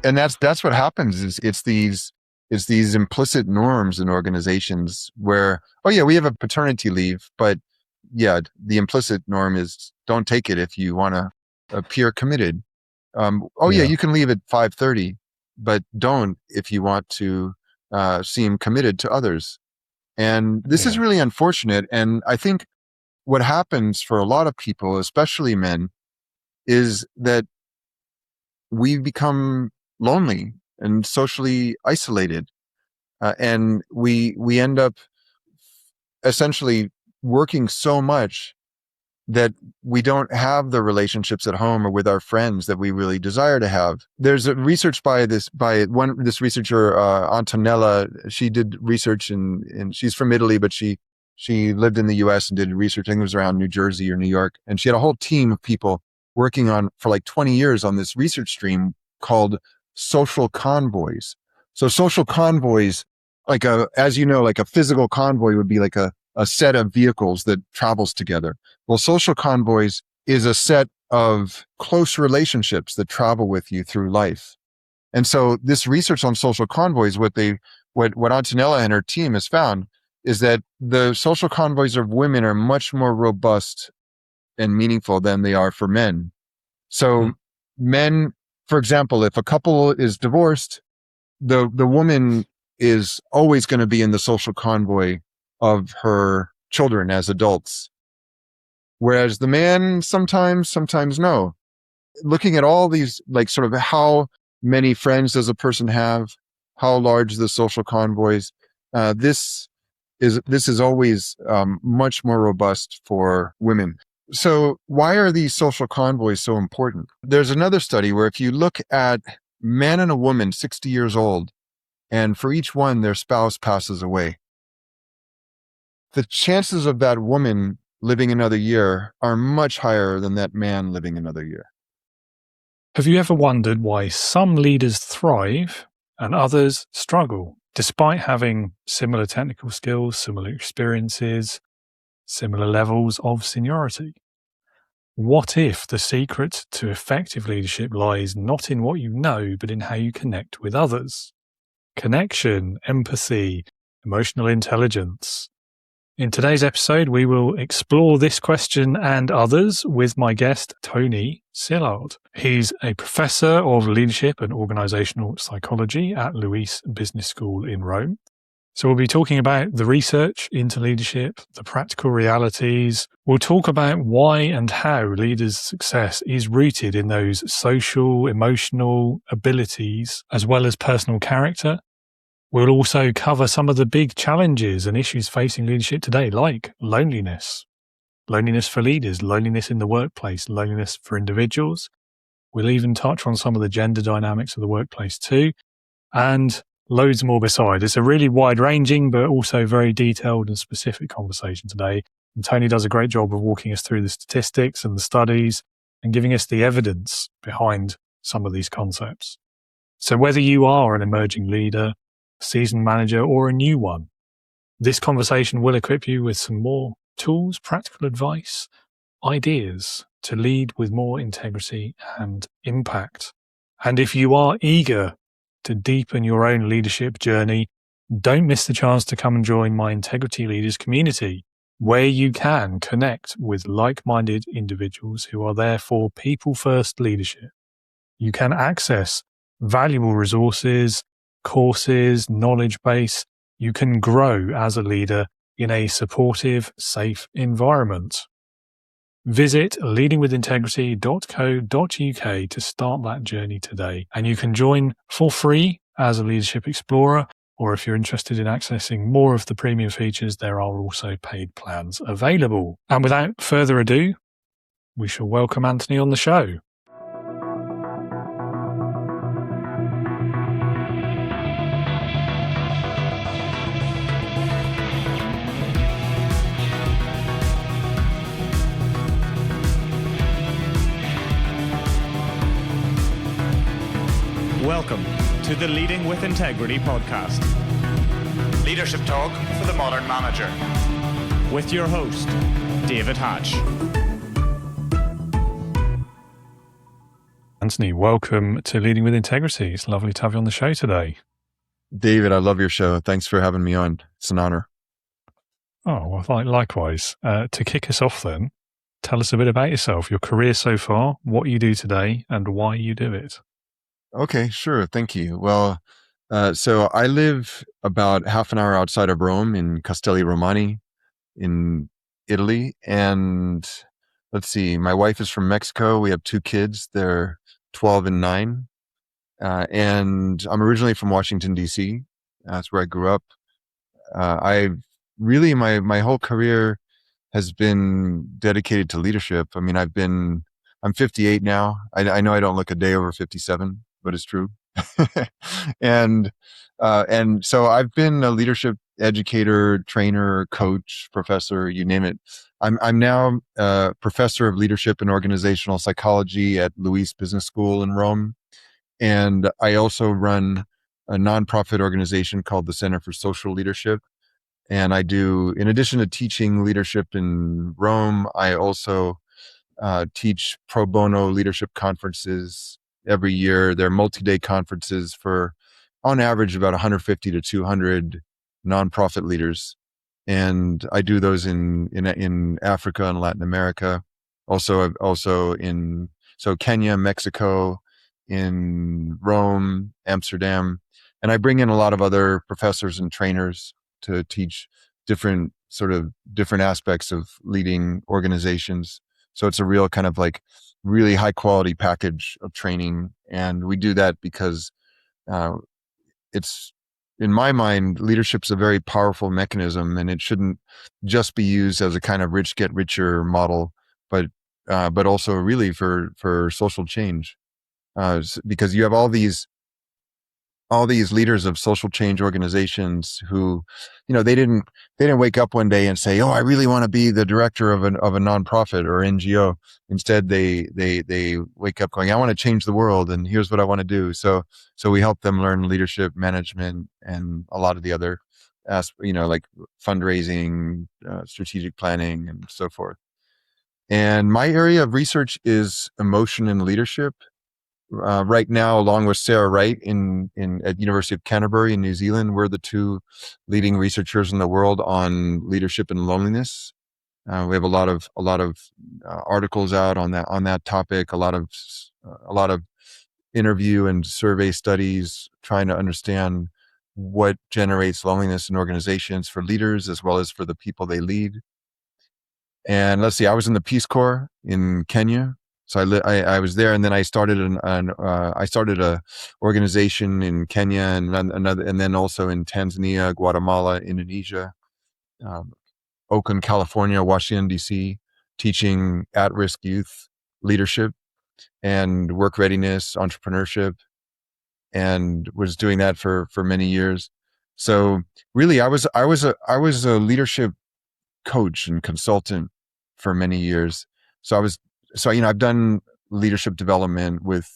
And that's what happens is it's these implicit norms in organizations where, oh yeah, we have a paternity leave, but yeah, the implicit norm is don't take it if you want to appear committed. Yeah, you can leave at 5:30, but don't if you want to seem committed to others. And this is really unfortunate. And I think what happens for a lot of people, especially men, is that we become lonely and socially isolated. And we end up essentially working so much that we don't have the relationships at home or with our friends that we really desire to have. There's a research by this researcher, Antonella. She did research and she's from Italy, but she lived in the US and did research. I think it was around New Jersey or New York. And she had a whole team of people working on for like 20 years on this research stream called social convoys. So social convoys, like as you know, like a physical convoy would be like a set of vehicles that travels together. Well, social convoys is a set of close relationships that travel with you through life. And so this research on social convoys, what Antonella and her team has found is that the social convoys of women are much more robust and meaningful than they are for men. So men, for example, if a couple is divorced, the woman is always going to be in the social convoy of her children as adults. Whereas the man sometimes no. Looking at all these, like sort of how many friends does a person have, how large the social convoys, this is always much more robust for women. So why are these social convoys so important? There's another study where if you look at man and a woman 60 years old, and for each one, their spouse passes away, the chances of that woman living another year are much higher than that man living another year. Have you ever wondered why some leaders thrive and others struggle, despite having similar technical skills, similar experiences, similar levels of seniority? What if the secret to effective leadership lies not in what you know, but in how you connect with others? Connection, empathy, emotional intelligence. In today's episode, we will explore this question and others with my guest, Tony Silard. He's a professor of leadership and organizational psychology at Luis Business School in Rome. So we'll be talking about the research into leadership, the practical realities. We'll talk about why and how leaders' success is rooted in those social, emotional abilities, as well as personal character. We'll also cover some of the big challenges and issues facing leadership today, like loneliness. Loneliness for leaders, loneliness in the workplace, loneliness for individuals. We'll even touch on some of the gender dynamics of the workplace too, and loads more beside. It's a really wide-ranging but also very detailed and specific conversation today. And Tony does a great job of walking us through the statistics and the studies and giving us the evidence behind some of these concepts. So whether you are an emerging leader, seasoned manager, or a new one, this conversation will equip you with some more tools, practical advice, ideas to lead with more integrity and impact. And if you are eager to deepen your own leadership journey, don't miss the chance to come and join my Integrity Leaders community, where you can connect with like-minded individuals who are there for people-first leadership. You can access valuable resources, courses, knowledge base. You can grow as a leader in a supportive, safe environment. Visit leadingwithintegrity.co.uk to start that journey today. And you can join for free as a leadership explorer, or if you're interested in accessing more of the premium features, there are also paid plans available. And without further ado, we shall welcome Anthony on the show. Welcome to the Leading with Integrity podcast. Leadership talk for the modern manager. With your host, David Hatch. Anthony, welcome to Leading with Integrity. It's lovely to have you on the show today. David, I love your show. Thanks for having me on. It's an honor. Oh, well, likewise. To kick us off then, tell us a bit about yourself, your career so far, what you do today, and why you do it. Okay, sure. Thank you. Well, so I live about half an hour outside of Rome in Castelli Romani in Italy. And let's see, my wife is from Mexico. We have two kids. They're 12 and 9. And I'm originally from Washington, D.C. That's where I grew up. I really, my whole career has been dedicated to leadership. I mean, I'm 58 now. I know I don't look a day over 57, but it's true. And so I've been a leadership educator, trainer, coach, professor, you name it. I'm now a professor of leadership and organizational psychology at Luis Business School in Rome. And I also run a nonprofit organization called the Center for Social Leadership. And I do, in addition to teaching leadership in Rome, I also teach pro bono leadership conferences every year. They're multi-day conferences for, on average, about 150 to 200 nonprofit leaders. And I do those in Africa and Latin America, also in Kenya, Mexico, in Rome, Amsterdam, and I bring in a lot of other professors and trainers to teach different aspects of leading organizations. So it's a real kind of like really high quality package of training. And we do that because it's, in my mind, leadership's a very powerful mechanism, and it shouldn't just be used as a kind of rich get richer model, but also really for social change. Because you have all these leaders of social change organizations who, they didn't wake up one day and say, "Oh, I really want to be the director of a nonprofit or NGO." Instead, they wake up going, "I want to change the world, and here's what I want to do." So we help them learn leadership, management, and a lot of the other like fundraising, strategic planning, and so forth. And my area of research is emotion and leadership. Right now, along with Sarah Wright at University of Canterbury in New Zealand, we're the two leading researchers in the world on leadership and loneliness. We have a lot of articles out on that topic. A lot of interview and survey studies trying to understand what generates loneliness in organizations for leaders as well as for the people they lead. And let's see, I was in the Peace Corps in Kenya. So I was there, and then I started a organization in Kenya and then also in Tanzania, Guatemala, Indonesia, Oakland, California, Washington, D.C., teaching at-risk youth leadership and work readiness, entrepreneurship, and was doing that for many years. So really, I was a leadership coach and consultant for many years. So I've done leadership development with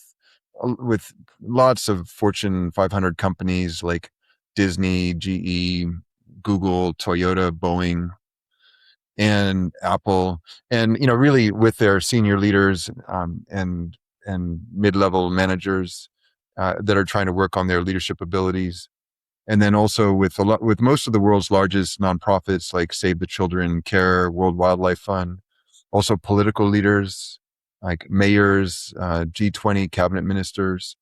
lots of Fortune 500 companies like Disney, GE, Google, Toyota, Boeing, and Apple, and really with their senior leaders and mid-level managers that are trying to work on their leadership abilities. And then also with most of the world's largest nonprofits like Save the Children, CARE, World Wildlife Fund. Also political leaders like mayors, G20 cabinet ministers.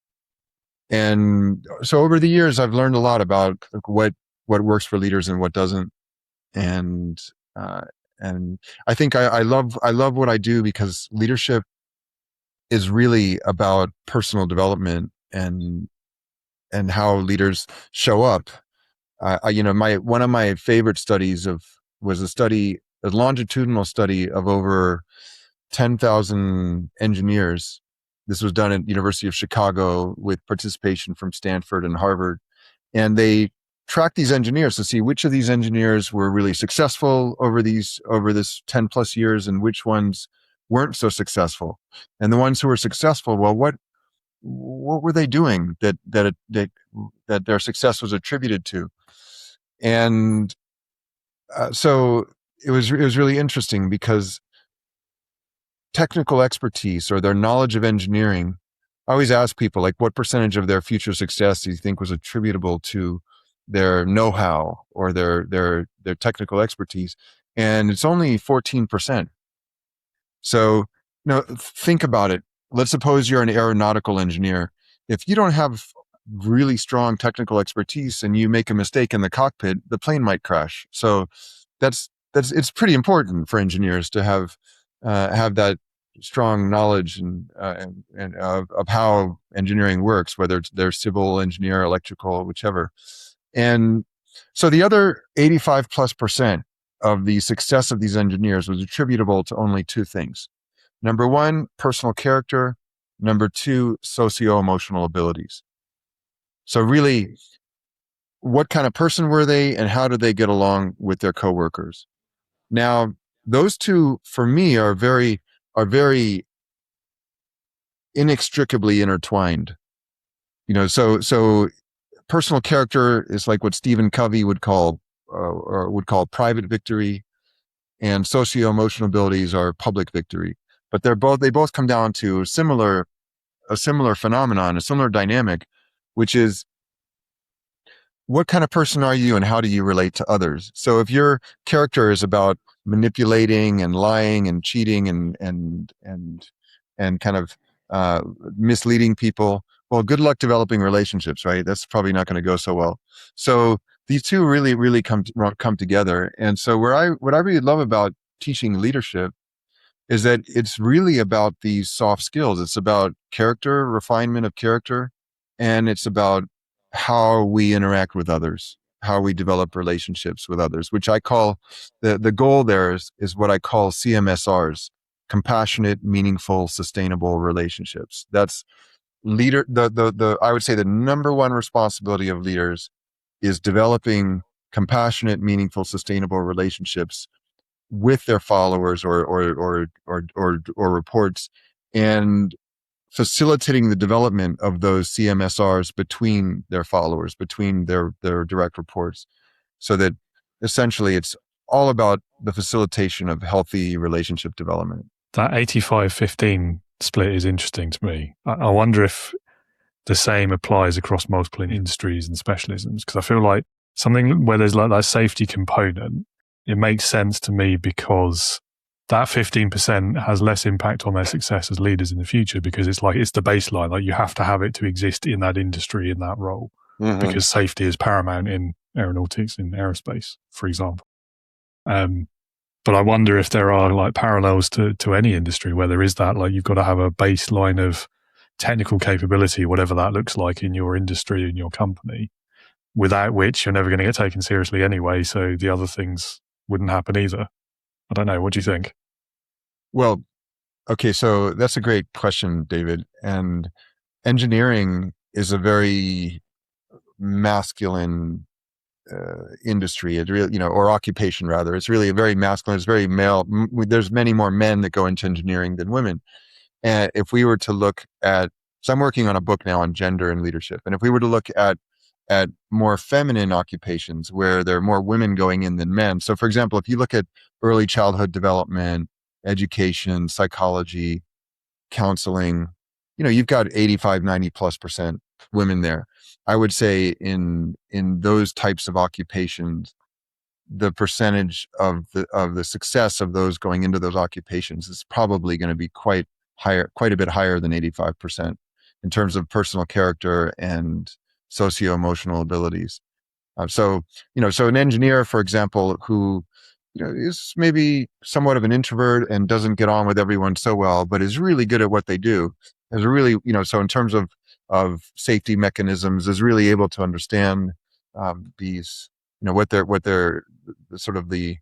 And so over the years, I've learned a lot about what works for leaders and what doesn't. And I think I love what I do because leadership is really about personal development and how leaders show up. One of my favorite studies was a longitudinal study of over 10,000 engineers. This was done at University of Chicago with participation from Stanford and Harvard. And they tracked these engineers to see which of these engineers were really successful over this 10 plus years and which ones weren't so successful. And the ones who were successful, well, what were they doing that their success was attributed to? And so it was really interesting because technical expertise or their knowledge of engineering I always ask people, like, what percentage of their future success do you think was attributable to their know-how or their technical expertise? And it's only 14%. So, think about it. Let's suppose you're an aeronautical engineer. If you don't have really strong technical expertise and you make a mistake in the cockpit, the plane might crash. So it's pretty important for engineers to have that strong knowledge and of how engineering works, whether they're civil engineer, electrical, whichever. And so the other 85+% of the success of these engineers was attributable to only two things. Number one, personal character. Number two, socio-emotional abilities. So really, what kind of person were they and how did they get along with their coworkers? Now, those two, for me, are very inextricably intertwined. So personal character is like what Stephen Covey would call private victory, and socio-emotional abilities are public victory. But they both come down to a similar phenomenon, a similar dynamic, which is, what kind of person are you and how do you relate to others? So if your character is about manipulating and lying and cheating and kind of misleading people, well, good luck developing relationships, right? That's probably not going to go so well. So these two really come together. And so what I really love about teaching leadership is that it's really about these soft skills. It's about character, refinement of character, and it's about how we interact with others, how we develop relationships with others, which I call the goal there is what I call CMSRs, compassionate, meaningful, sustainable relationships. That's I would say the number one responsibility of leaders is developing compassionate, meaningful, sustainable relationships with their followers or reports, and facilitating the development of those CMSRs between their followers, between their direct reports, so that essentially it's all about the facilitation of healthy relationship development. That 85-15 split is interesting to me. I wonder if the same applies across multiple industries and specialisms, because I feel like something where there's like that safety component, it makes sense to me because that 15% has less impact on their success as leaders in the future, because it's the baseline. Like, you have to have it to exist in that industry, in that role, because safety is paramount in aeronautics, in aerospace, for example. But I wonder if there are like parallels to any industry where there is that, like, you've got to have a baseline of technical capability, whatever that looks like in your industry, in your company, without which you're never going to get taken seriously anyway. So the other things wouldn't happen either. I don't know. What do you think? Well, okay, so that's a great question, David. And engineering is a very masculine industry. It really, or occupation rather. It's really a very masculine. It's very male. There's many more men that go into engineering than women. And if we were to look at, so I'm working on a book now on gender and leadership, and if we were to look at more feminine occupations where there are more women going in than men. So for example, if you look at early childhood development, education, psychology, counseling, you've got 85-90+% women there. I would say in those types of occupations, the percentage of the success of those going into those occupations is probably going to be quite a bit higher than 85% in terms of personal character and socio-emotional abilities. So an engineer, for example, who is maybe somewhat of an introvert and doesn't get on with everyone so well, but is really good at what they do, is really, so in terms of safety mechanisms, is really able to understand these, what they're sort of the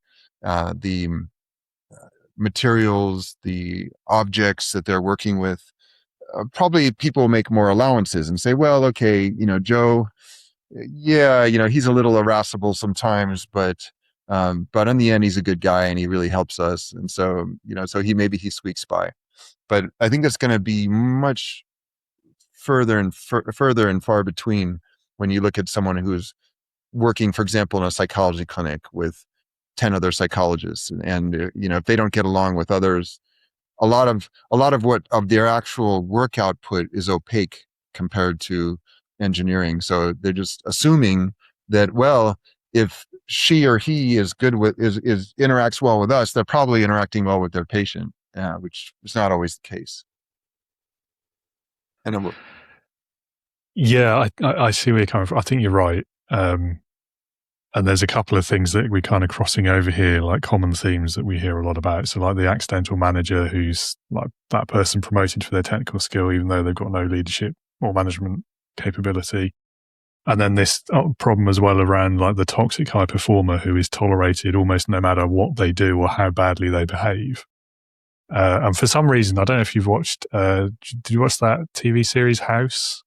materials, the objects that they're working with. Probably people make more allowances and say, well, okay, Joe, yeah, he's a little irascible sometimes, but in the end, he's a good guy and he really helps us. And so, so he squeaks by. But I think that's going to be much further and far between when you look at someone who's working, for example, in a psychology clinic with 10 other psychologists. And, if they don't get along with others, a lot of what of their actual work output is opaque compared to engineering. So they're just assuming that, well, if she or he is good with is interacts well with us, they're probably interacting well with their patient, which is not always the case. And Yeah, I see where you're coming from. I think you're right. And there's a couple of things that we're kind of crossing over here, like common themes that we hear a lot about. So like the accidental manager who's like that person promoted for their technical skill, even though they've got no leadership or management capability. And then this problem as well around like the toxic high performer who is tolerated almost no matter what they do or how badly they behave. And for some reason, I don't know if you've watched, did you watch that TV series House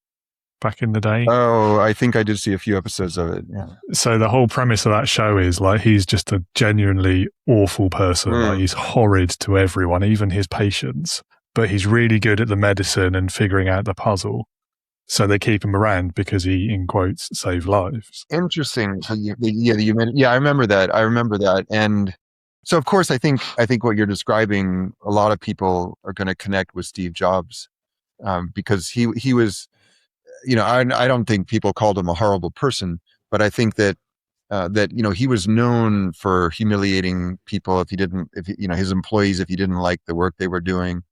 back in the day? Oh, I think I did see a few episodes of it. Yeah. So the whole premise of that show is like he's just a genuinely awful person. Like he's horrid to everyone, even his patients, but he's really good at the medicine and figuring out the puzzle. So they keep him around because he, in quotes, saved lives. Interesting. Yeah, I remember that. And so, of course, I think what you're describing, a lot of people are going to connect with Steve Jobs, because he was, I don't think people called him a horrible person, but I think that he was known for humiliating people his employees, if he didn't like the work they were doing.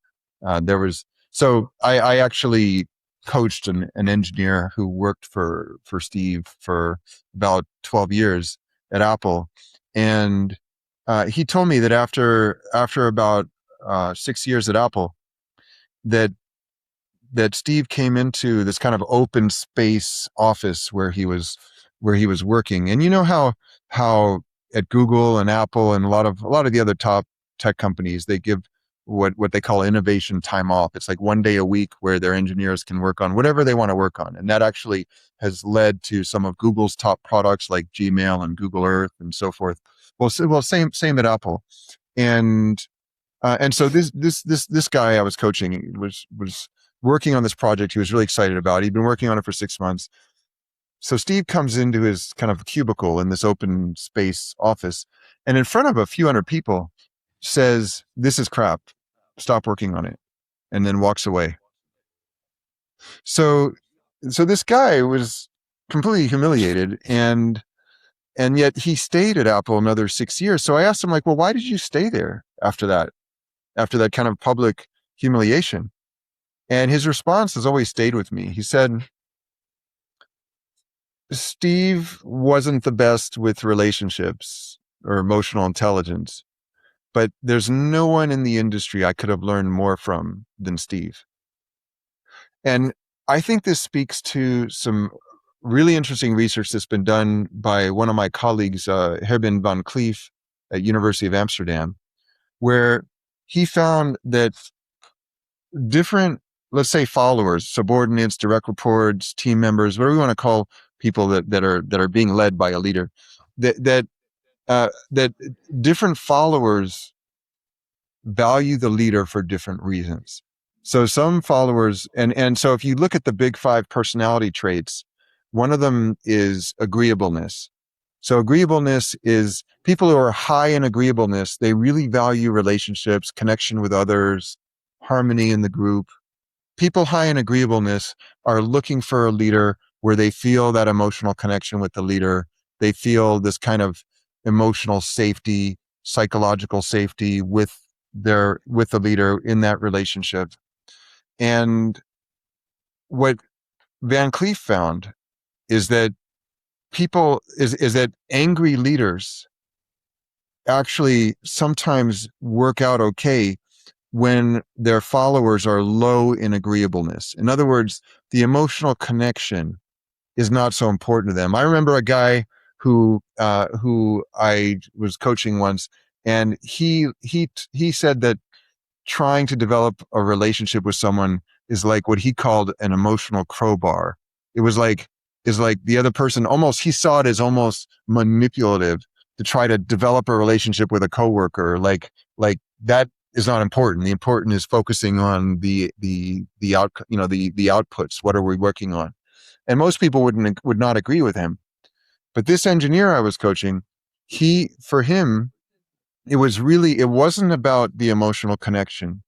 I actually coached an engineer who worked for Steve for about 12 years at Apple. And he told me that after about 6 years at Apple, that Steve came into this kind of open space office where he was working. And you know how at Google and Apple and a lot of the other top tech companies, they give what they call innovation time off. It's like 1 day a week where their engineers can work on whatever they want to work on. And that actually has led to some of Google's top products like Gmail and Google Earth and so forth. Well, same at Apple. And so this guy I was coaching was working on this project he was really excited about. He'd been working on it for 6 months. So Steve comes into his kind of cubicle in this open space office, and in front of a few hundred people says, "This is crap. Stop working on it," and then walks away. So this guy was completely humiliated, and yet he stayed at Apple another 6 years. So I asked him, like, well, why did you stay there after that kind of public humiliation? And his response has always stayed with me. He said, Steve wasn't the best with relationships or emotional intelligence, but there's no one in the industry I could have learned more from than Steve. And I think this speaks to some really interesting research that's been done by one of my colleagues, Herben van Cleef at University of Amsterdam, where he found that different, let's say, followers, subordinates, direct reports, team members, whatever we want to call people that are being led by a leader, that different followers value the leader for different reasons. So some followers, and so if you look at the big 5 personality traits, one of them is agreeableness. So agreeableness is people who are high in agreeableness. They really value relationships, connection with others, harmony in the group. People high in agreeableness are looking for a leader where they feel that emotional connection with the leader. They feel this kind of emotional safety, psychological safety with the leader in that relationship. And what Van Cleef found is that that angry leaders actually sometimes work out okay when their followers are low in agreeableness. In other words, the emotional connection is not so important to them. I remember a guy who I was coaching once, and he said that trying to develop a relationship with someone is like what he called an emotional crowbar. Is like the other person he saw it as almost manipulative to try to develop a relationship with a coworker. Like that is not important. The important is focusing on the outputs. What are we working on? And most people would not agree with him. But this engineer I was coaching, for him, it wasn't about the emotional connection.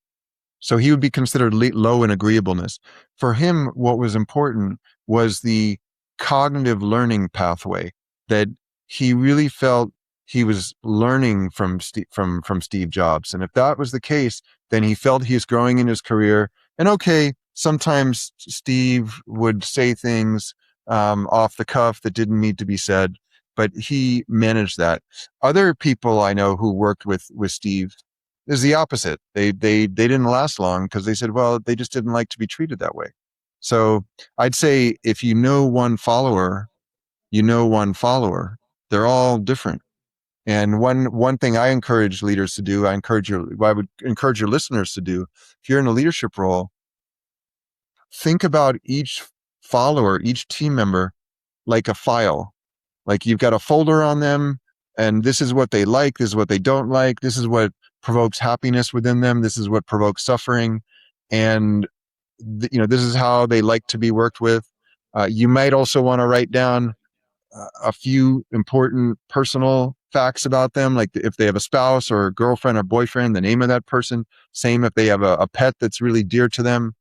So he would be considered low in agreeableness. For him, what was important was the cognitive learning pathway, that he really felt he was learning from Steve Jobs. And if that was the case, then he felt he was growing in his career. And okay, sometimes Steve would say things off the cuff that didn't need to be said, but he managed that. Other people I know who worked with Steve is the opposite. They didn't last long because they said, well, they just didn't like to be treated that way. So I'd say if you know one follower, you know one follower. They're all different. And one thing I encourage leaders to do, I would encourage your listeners to do, if you're in a leadership role, think about each follower, each team member like a file. Like you've got a folder on them, and this is what they like, this is what they don't like, this is what provokes happiness within them, this is what provokes suffering, and this is how they like to be worked with. You might also want to write down a few important personal facts about them, like if they have a spouse or a girlfriend or boyfriend, the name of that person. Same if they have a pet that's really dear to them,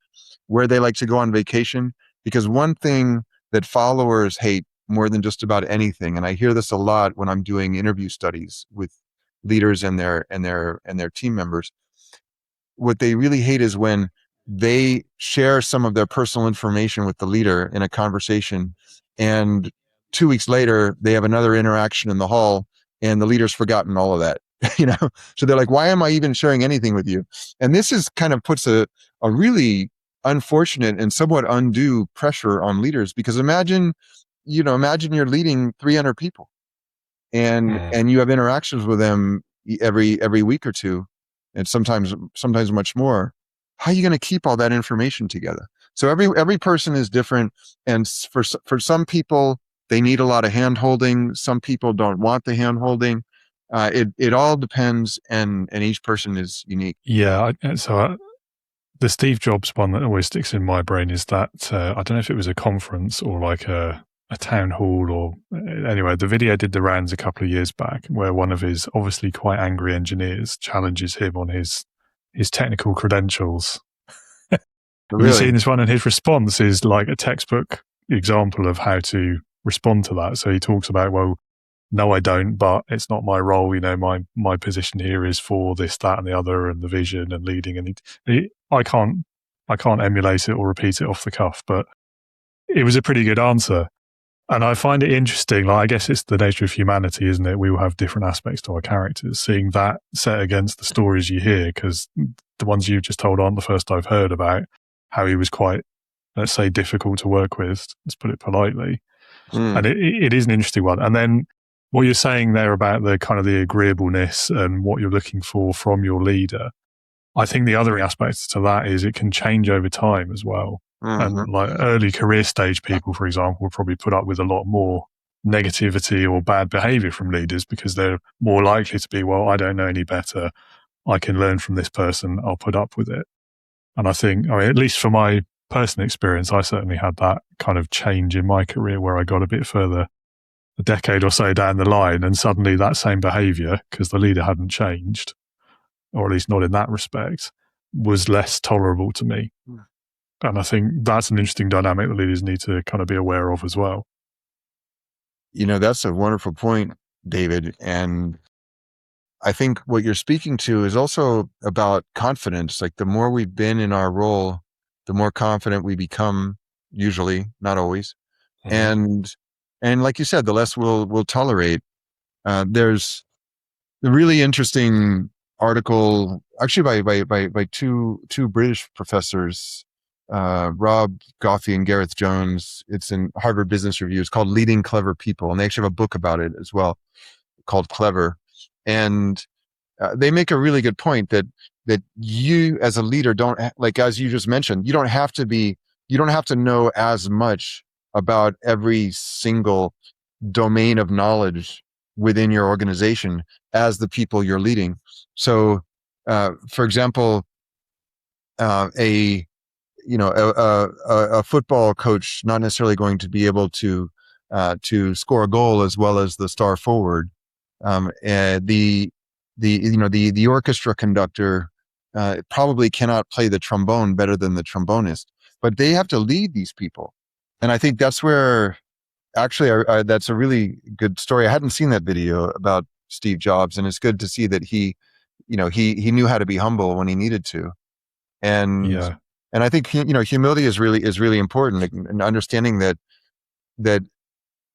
where they like to go on vacation. Because one thing that followers hate more than just about anything, and I hear this a lot when I'm doing interview studies with leaders and their team members, what they really hate is when they share some of their personal information with the leader in a conversation, and 2 weeks later they have another interaction in the hall and the leader's forgotten all of that. So they're like, why am I even sharing anything with you? And this is kind of puts a really unfortunate and somewhat undue pressure on leaders, because imagine you're leading 300 people and you have interactions with them every week or two, and sometimes much more. How are you going to keep all that information together? So every person is different, and for some people they need a lot of hand holding. Some people don't want the hand holding. It all depends, and each person is unique. Yeah. The Steve Jobs one that always sticks in my brain is that I don't know if it was a conference or like a town hall, or anyway, the video did the rounds a couple of years back where one of his obviously quite angry engineers challenges him on his technical credentials. Really? Have you seen this one? And his response is like a textbook example of how to respond to that. So he talks about, well, no, I don't, but it's not my role. My position here is for this, that, and the other, and the vision and leading. And I can't emulate it or repeat it off the cuff, but it was a pretty good answer. And I find it interesting. Like, I guess it's the nature of humanity, isn't it? We all have different aspects to our characters. Seeing that set against the stories you hear, because the ones you've just told aren't the first I've heard about how he was quite, let's say, difficult to work with, let's put it politely. And it is an interesting one. And then what you're saying there about the kind of the agreeableness and what you're looking for from your leader, I think the other aspect to that is it can change over time as well. And like early career stage people, for example, will probably put up with a lot more negativity or bad behavior from leaders because they're more likely to be, well, I don't know any better. I can learn from this person. I'll put up with it. And I think, at least for my personal experience, I certainly had that kind of change in my career where I got a bit further, a decade or so down the line, and suddenly that same behavior, because the leader hadn't changed, or at least not in that respect, was less tolerable to me. And I think that's an interesting dynamic that leaders need to kind of be aware of as well. That's a wonderful point, David. And I think what you're speaking to is also about confidence. Like the more we've been in our role, the more confident we become, usually, not always. And like you said, the less we'll tolerate. There's a really interesting article, actually by two British professors, Rob Goffey and Gareth Jones. It's in Harvard Business Review. It's called Leading Clever People, and they actually have a book about it as well called Clever. And they make a really good point that you as a leader don't, like as you just mentioned, you don't have to know as much about every single domain of knowledge within your organization as the people you're leading. So, for example, a football coach not necessarily going to be able to score a goal as well as the star forward. The orchestra conductor probably cannot play the trombone better than the trombonist, but they have to lead these people. And I think that's where actually that's a really good story. I hadn't seen that video about Steve Jobs, and it's good to see that he knew how to be humble when he needed to. And Yeah. and I think humility is really important, and understanding that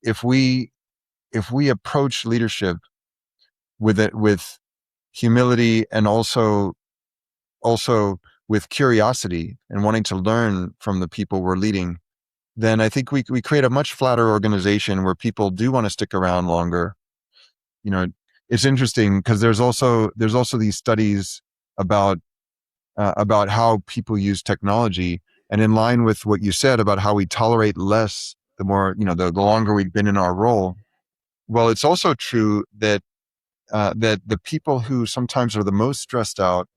if we approach leadership with humility, and also with curiosity and wanting to learn from the people we're leading, then I think we create a much flatter organization where people do want to stick around longer. You know, it's interesting because there's also these studies about how people use technology, and in line with what you said about how we tolerate less the more, the longer we've been in our role. Well, it's also true that that the people who sometimes are the most stressed out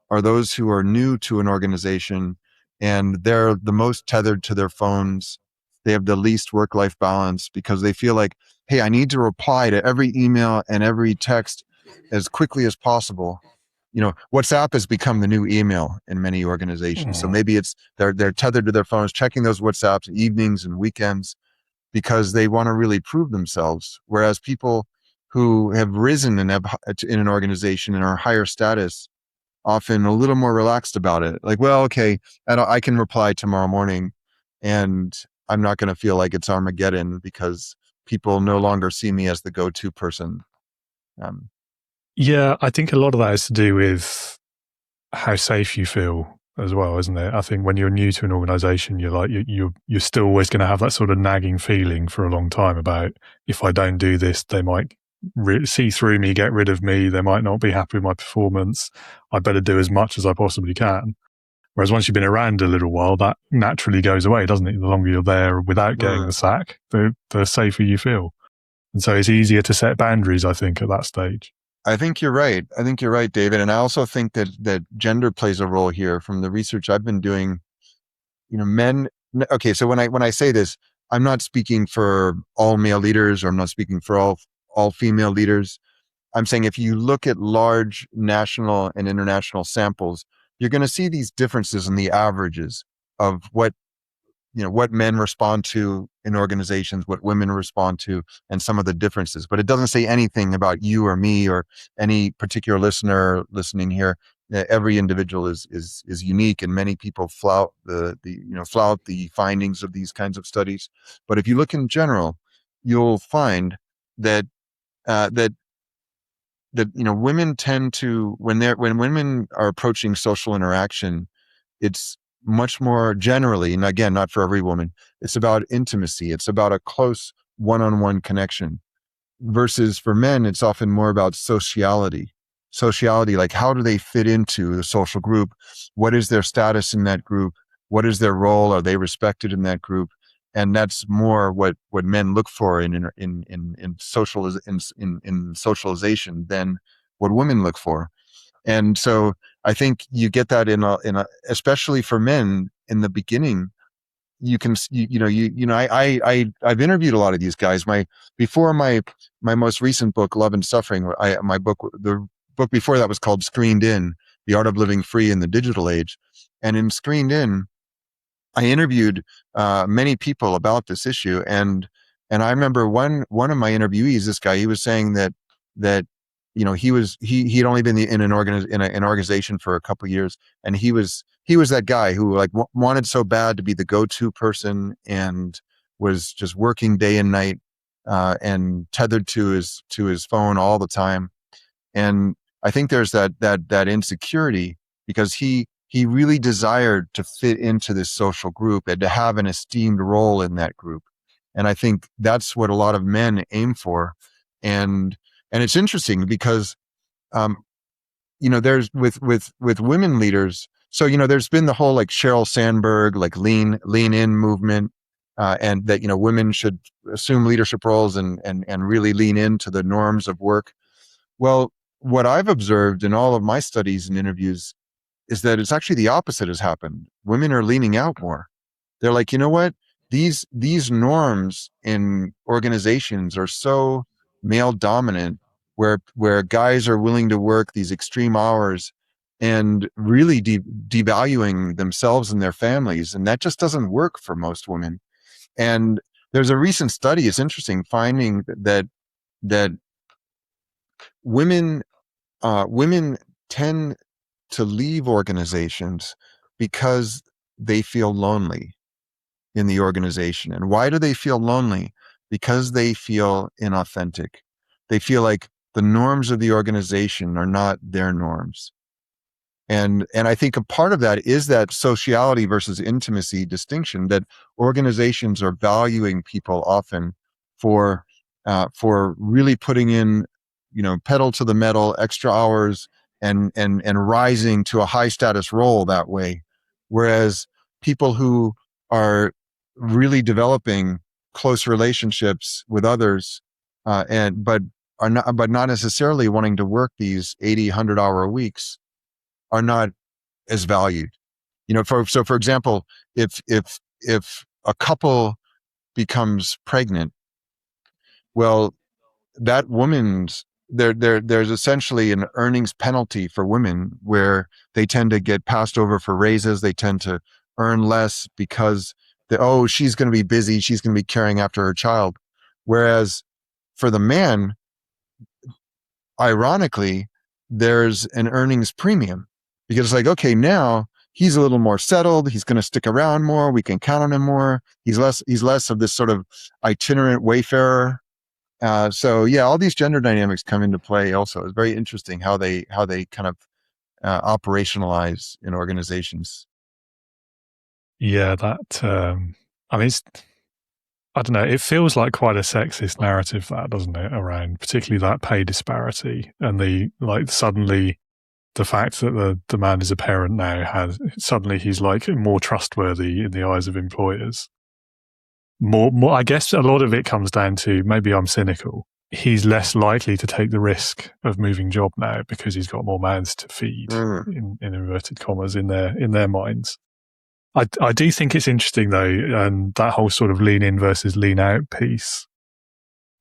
are those who are new to an organization, and they're the most tethered to their phones. They have the least work-life balance because they feel like, hey, I need to reply to every email and every text as quickly as possible. WhatsApp has become the new email in many organizations. So maybe it's they're tethered to their phones, checking those WhatsApps evenings and weekends because they want to really prove themselves. Whereas people who have risen in an organization and are higher status, often a little more relaxed about it. Like, well, okay, I can reply tomorrow morning, and I'm not going to feel like it's Armageddon because people no longer see me as the go-to person. Yeah, I think a lot of that has to do with how safe you feel as well, isn't it? I think when you're new to an organization, you're like you're still always going to have that sort of nagging feeling for a long time about, if I don't do this, they might see through me, get rid of me. They might not be happy with my performance. I better do as much as I possibly can. Whereas once you've been around a little while, that naturally goes away, doesn't it? The longer you're there without getting the sack, the safer you feel. And so it's easier to set boundaries, I think, at that stage. I think you're right. David. And I also think that gender plays a role here. From the research I've been doing, men. Okay, so when I say this, I'm not speaking for all male leaders, or I'm not speaking for all female leaders. I'm saying if you look at large national and international samples, you're going to see these differences in the averages of what men respond to in organizations, what women respond to, and some of the differences. But it doesn't say anything about you or me or any particular listener listening here. Every individual is unique, and many people flout the findings of these kinds of studies. But if you look in general, you'll find that that women tend to, when women are approaching social interaction, it's much more generally, and again, not for every woman, it's about intimacy. It's about a close one-on-one connection. Versus for men, it's often more about sociality. Sociality, like how do they fit into the social group? What is their status in that group? What is their role? Are they respected in that group? And that's more what men look for in socialization than what women look for. And so I think you get that in a especially for men in the beginning. You can I've interviewed a lot of these guys. Before my most recent book, Love and Suffering, the book before that was called Screened In: The Art of Living Free in the Digital Age. And in Screened In, I interviewed many people about this issue, and I remember one of my interviewees, this guy, he was saying that he'd only been in an organization for a couple of years, and he was that guy who wanted so bad to be the go-to person, and was just working day and night, and tethered to his phone all the time. And I think there's that insecurity because he really desired to fit into this social group and to have an esteemed role in that group. And I think that's what a lot of men aim for. And it's interesting because, there's with women leaders. So, there's been the whole Sheryl Sandberg, lean in movement, and that, women should assume leadership roles and really lean into the norms of work. Well, what I've observed in all of my studies and interviews is that it's actually the opposite has happened. Women are leaning out more. They're like, you know what? These norms in organizations are so male dominant, where guys are willing to work these extreme hours, and really devaluing themselves and their families. And that just doesn't work for most women. And there's a recent study, it's interesting, finding that women tend to leave organizations because they feel lonely in the organization. And why do they feel lonely? Because they feel inauthentic. They feel like the norms of the organization are not their norms. And I think a part of that is that sociality versus intimacy distinction, that organizations are valuing people often for really putting in, pedal to the metal, extra hours, and rising to a high status role that way. Whereas people who are really developing close relationships with others, but not necessarily wanting to work these 80, 100-hour weeks, are not as valued. For example, if a couple becomes pregnant, well, that woman's there's essentially an earnings penalty for women where they tend to get passed over for raises. They tend to earn less because she's going to be busy. She's going to be caring after her child. Whereas for the man, ironically, there's an earnings premium because it's like, okay, now he's a little more settled. He's going to stick around more. We can count on him more. He's less of this sort of itinerant wayfarer. So yeah, all these gender dynamics come into play. Also, it's very interesting how they kind of operationalize in organizations. Yeah, I don't know. It feels like quite a sexist narrative, that, doesn't it? Around particularly that pay disparity and suddenly the fact that the man is a parent now he's like more trustworthy in the eyes of employers. More, I guess a lot of it comes down to, maybe I'm cynical, he's less likely to take the risk of moving job now because he's got more mouths to feed, in inverted commas, in their minds. I do think it's interesting though, and that whole sort of lean in versus lean out piece.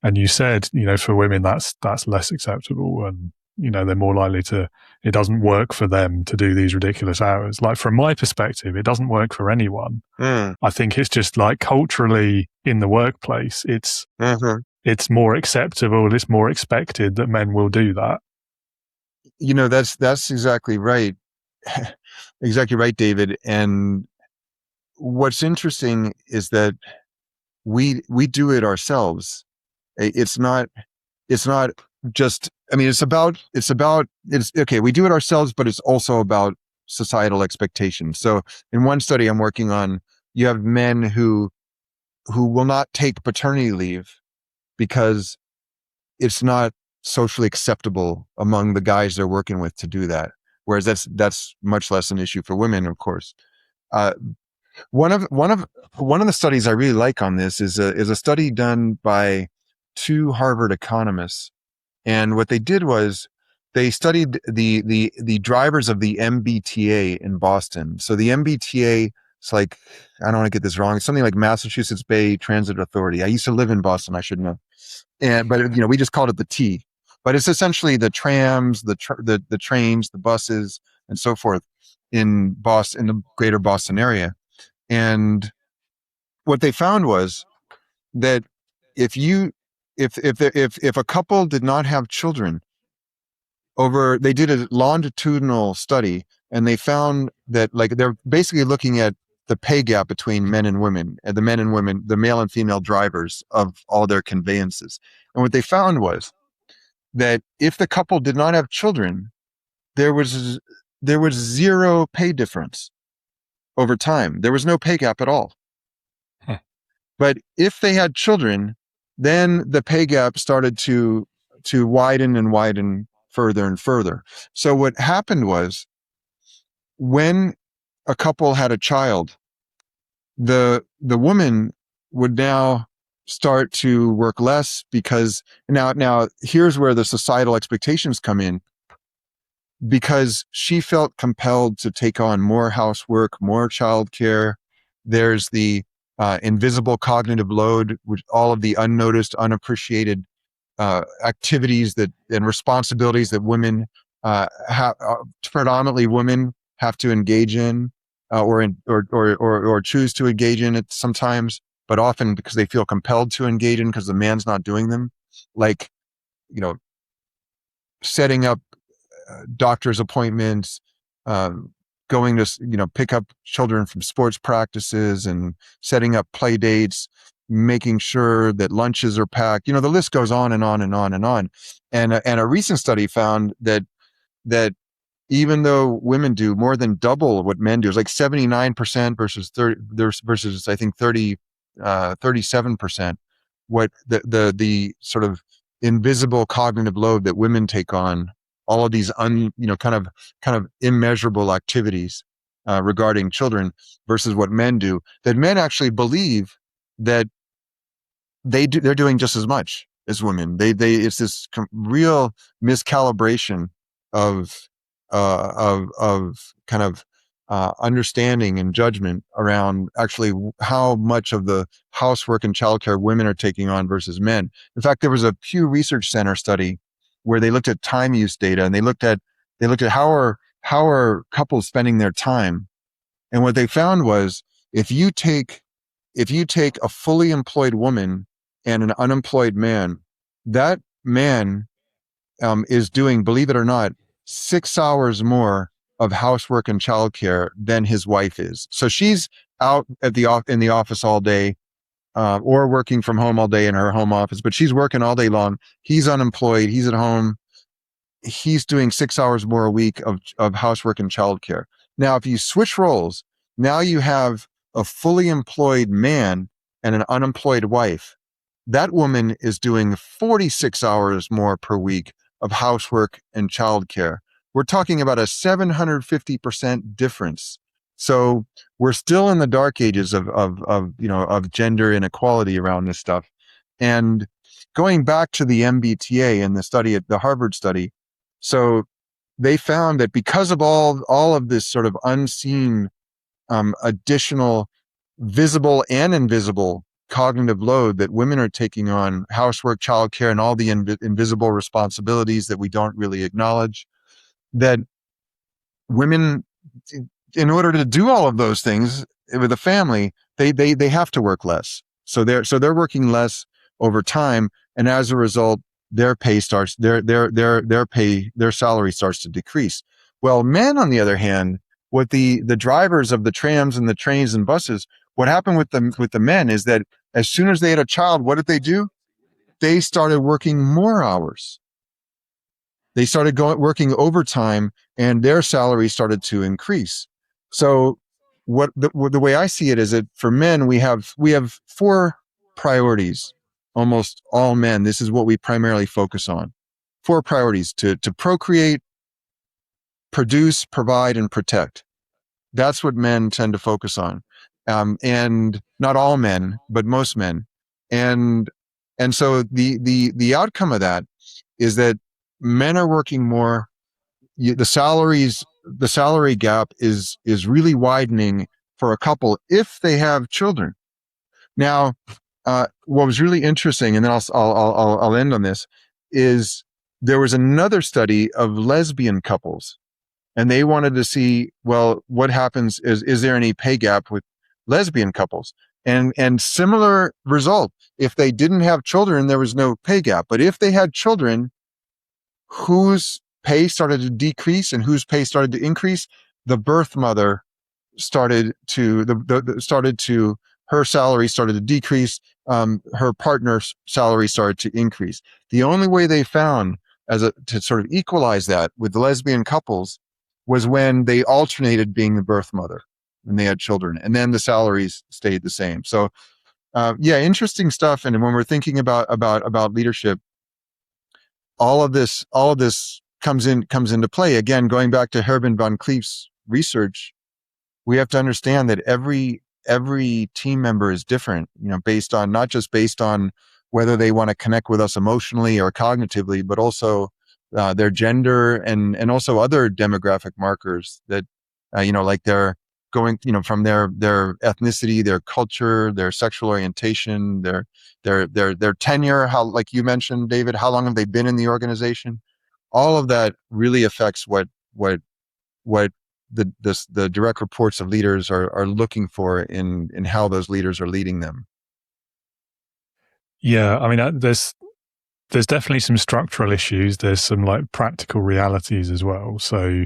And you said, for women that's less acceptable, and they're more likely it doesn't work for them to do these ridiculous hours. Like, from my perspective, it doesn't work for anyone. I think it's just like culturally in the workplace, it's more acceptable, it's more expected that men will do that. That's exactly right. Exactly right, David. And what's interesting is that we do it ourselves. It's not just, it's okay, we do it ourselves, but it's also about societal expectations. So in one study I'm working on, you have men who will not take paternity leave because it's not socially acceptable among the guys they're working with to do that. Whereas that's much less an issue for women, of course. One of the studies I really like on this is a study done by two Harvard economists. And what they did was they studied the drivers of the MBTA in Boston. So the MBTA, it's like, I don't want to get this wrong, it's something like Massachusetts Bay Transit Authority. I used to live in Boston, I should know. But we just called it the T. But it's essentially the trams, the trains, the buses, and so forth in Boston, in the greater Boston area. And what they found was that if a couple did not have children, they did a longitudinal study, and they found that, like, they're basically looking at the pay gap between men and women, and the male and female drivers of all their conveyances. And what they found was that if the couple did not have children, there was zero pay difference over time. There was no pay gap at all. But if they had children, then the pay gap started to widen and widen further and further. So what happened was, when a couple had a child, the woman would now start to work less, because now here's where the societal expectations come in, because she felt compelled to take on more housework, more childcare. There's the invisible cognitive load, which all of the unnoticed, unappreciated activities and responsibilities that women predominantly women have to engage in, or choose to engage in it sometimes, but often because they feel compelled to engage in because the man's not doing them, like, you know, setting up doctor's appointments, going to, pick up children from sports practices and setting up play dates, making sure that lunches are packed. The list goes on and on and on and on. And a recent study found that even though women do more than double what men do, it's like 79% versus 30 versus I think 37%. What the sort of invisible cognitive load that women take on, all of these kind of immeasurable activities regarding children versus what men do, that men actually believe that they're doing just as much as women. It's this real miscalibration of kind of understanding and judgment around actually how much of the housework and childcare women are taking on versus men. In fact, there was a Pew Research Center study where they looked at time use data, and they looked at how are couples spending their time. And what they found was, if you take a fully employed woman and an unemployed man, that man is doing, believe it or not, 6 hours more of housework and childcare than his wife is. So she's out in the office all day, or working from home all day in her home office, but she's working all day long. He's unemployed. He's at home. He's doing 6 hours more a week of housework and childcare. Now, if you switch roles, now you have a fully employed man and an unemployed wife. That woman is doing 46 hours more per week of housework and childcare. We're talking about a 750% difference. So we're still in the dark ages of gender inequality around this stuff. And going back to the MBTA and the study at the Harvard study, so they found that because of all of this sort of unseen, additional, visible and invisible cognitive load that women are taking on, housework, childcare, and all the invisible responsibilities that we don't really acknowledge, that women, in order to do all of those things with a family, they have to work less. So they're working less over time, and as a result, their salary starts to decrease. Well, men, on the other hand, what the drivers of the trams and the trains and buses, what happened with the men is that as soon as they had a child, what did they do? They started working more hours. They started working overtime, and their salary started to increase. So the way I see it is that for men, we have 4 priorities. Almost all men, this is what we primarily focus on. 4 priorities: to procreate, produce, provide, and protect. That's what men tend to focus on. And not all men, but most men. And so the outcome of that is that men are working more. The salary gap is really widening for a couple if they have children. Now, what was really interesting, and then I'll end on this, is there was another study of lesbian couples, and they wanted to see, well, what happens is there any pay gap with lesbian couples? And similar result. If they didn't have children, there was no pay gap. But if they had children, whose pay started to decrease and whose pay started to increase? The birth mother started to her salary started to decrease. Her partner's salary started to increase. The only way they found to sort of equalize that with the lesbian couples was when they alternated being the birth mother when they had children, and then the salaries stayed the same. So, interesting stuff. And when we're thinking about leadership, all of this comes into play. Again, going back to Herman von Kleef's research, we have to understand that every team member is different, not just based on whether they want to connect with us emotionally or cognitively, but also their gender and also other demographic markers that, like they're going, from their ethnicity, their culture, their sexual orientation, their tenure, how, like you mentioned, David, how long have they been in the organization? all of that really affects what the direct reports of leaders are looking for in how those leaders are leading them. Yeah, I mean, there's definitely some structural issues. There's some like practical realities as well. So,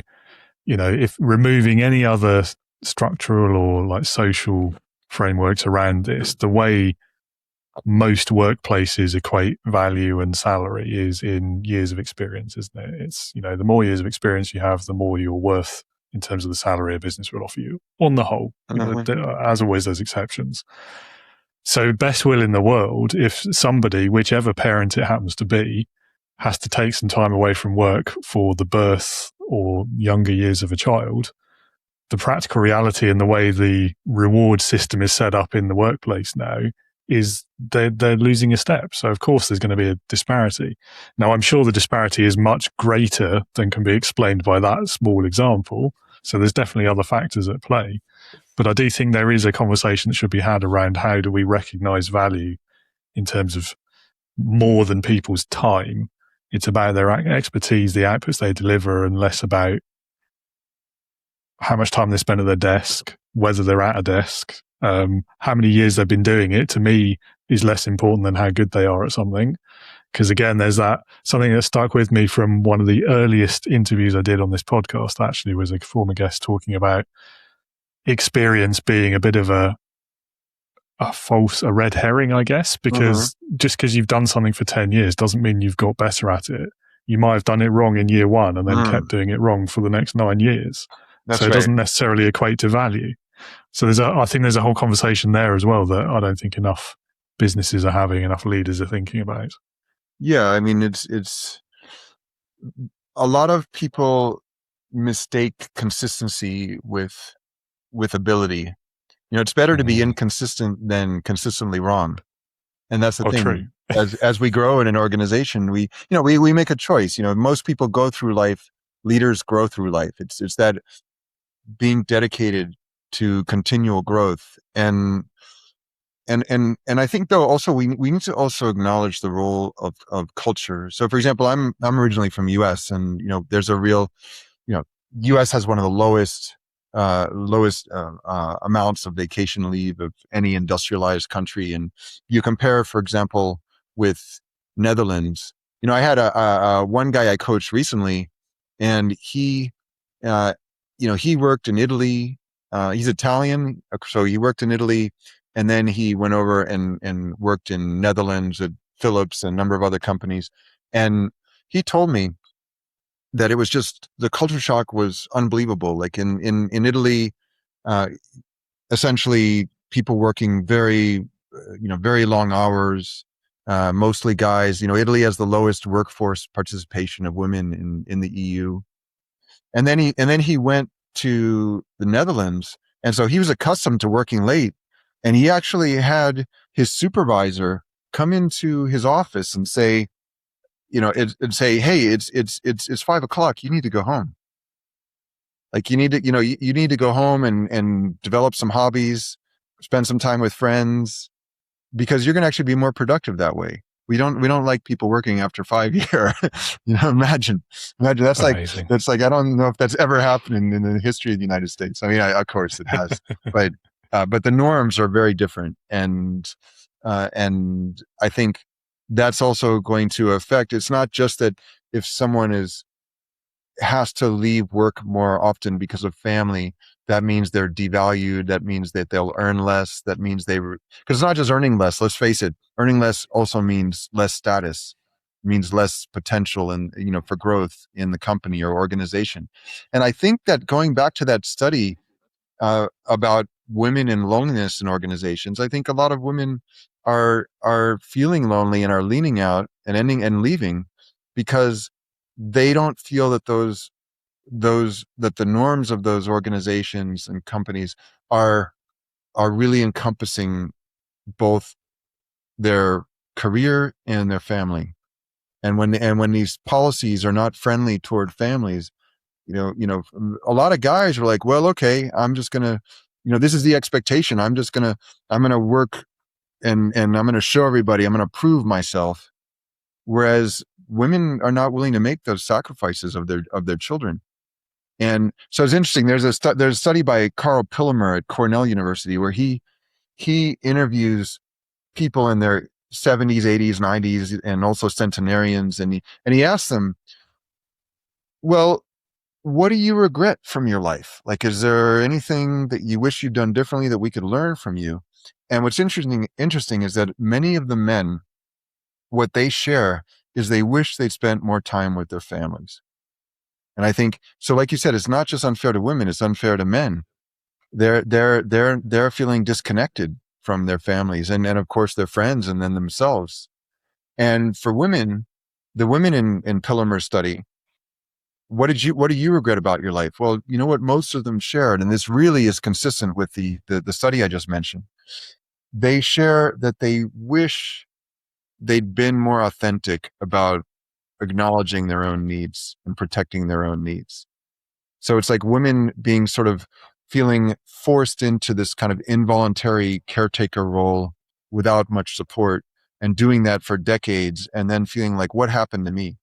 if removing any other structural or like social frameworks around this, the way most workplaces equate value and salary is in years of experience, isn't it? It's, the more years of experience you have, the more you're worth in terms of the salary a business will offer you on the whole. As always, there's exceptions. So best will in the world, if somebody, whichever parent it happens to be, has to take some time away from work for the birth or younger years of a child, the practical reality and the way the reward system is set up in the workplace now is they're losing a step. So of course there's going to be a disparity. Now I'm sure the disparity is much greater than can be explained by that small example. So there's definitely other factors at play. But I do think there is a conversation that should be had around how do we recognize value in terms of more than people's time. It's about their expertise, the outputs they deliver, and less about how much time they spend at their desk, whether they're at a desk, how many years they've been doing it, to me, is less important than how good they are at something. Because again, there's something that stuck with me from one of the earliest interviews I did on this podcast, actually, was a former guest talking about experience being a bit of a red herring, I guess, because just because you've done something for 10 years doesn't mean you've got better at it. You might have done it wrong in year one and then kept doing it wrong for the next 9 years. That's so it doesn't necessarily equate to value. So I think there's a whole conversation there as well that I don't think enough businesses are having, enough leaders are thinking about. Yeah, I mean, it's a lot of people mistake consistency with ability. It's better to be inconsistent than consistently wrong. And that's the thing. True. as we grow in an organization, we make a choice. Most people go through life, leaders grow through life. It's that being dedicated to continual growth. And I think though also we need to also acknowledge the role of culture. So for example, I'm originally from US, and there's a real, US has one of the lowest amounts of vacation leave of any industrialized country. And you compare, for example, with Netherlands. I had a one guy I coached recently, and he worked in Italy. He's Italian, so he worked in Italy, and then he went over and worked in Netherlands at Philips and a number of other companies. And he told me that it was just, the culture shock was unbelievable. Like in Italy, essentially people working very long hours, mostly guys. Italy has the lowest workforce participation of women in the EU. And then he went to the Netherlands, and so he was accustomed to working late. And he actually had his supervisor come into his office and say, and say, hey, it's 5:00. You need to go home. Like you need to go home and develop some hobbies, spend some time with friends, because you're going to actually be more productive that way. We don't like people working after 5 years. Imagine that's amazing. like I don't know if that's ever happened in the history of the United States. I mean, of course it has, but the norms are very different, and I think that's also going to affect. It's not just that if someone has to leave work more often because of family, that means they're devalued. That means that they'll earn less. That means because it's not just earning less. Let's face it, earning less also means less status, means less potential and for growth in the company or organization. And I think that going back to that study about women and loneliness in organizations, I think a lot of women are feeling lonely and are leaning out and ending and leaving because they don't feel that that the norms of those organizations and companies are really encompassing both their career and their family. And when these policies are not friendly toward families, a lot of guys are like, well, okay, I'm just gonna, this is the expectation. I'm gonna work and I'm gonna show everybody, I'm gonna prove myself. Whereas women are not willing to make those sacrifices of their children. And so it's interesting. There's a study by Carl Pillemer at Cornell University where he interviews people in their 70s, 80s, 90s, and also centenarians, and he asks them, well, what do you regret from your life? Like, is there anything that you wish you'd done differently that we could learn from you? And what's interesting is that many of the men, what they share is they wish they'd spent more time with their families. And I think, so like you said, it's not just unfair to women, it's unfair to men. They're feeling disconnected from their families and of course their friends and then themselves. And for women, the women in Pillemer's study, what do you regret about your life? Well, you know what most of them shared, and this really is consistent with the study I just mentioned. They share that they wish they'd been more authentic about acknowledging their own needs and protecting their own needs. So it's like women being sort of feeling forced into this kind of involuntary caretaker role without much support and doing that for decades and then feeling like, what happened to me?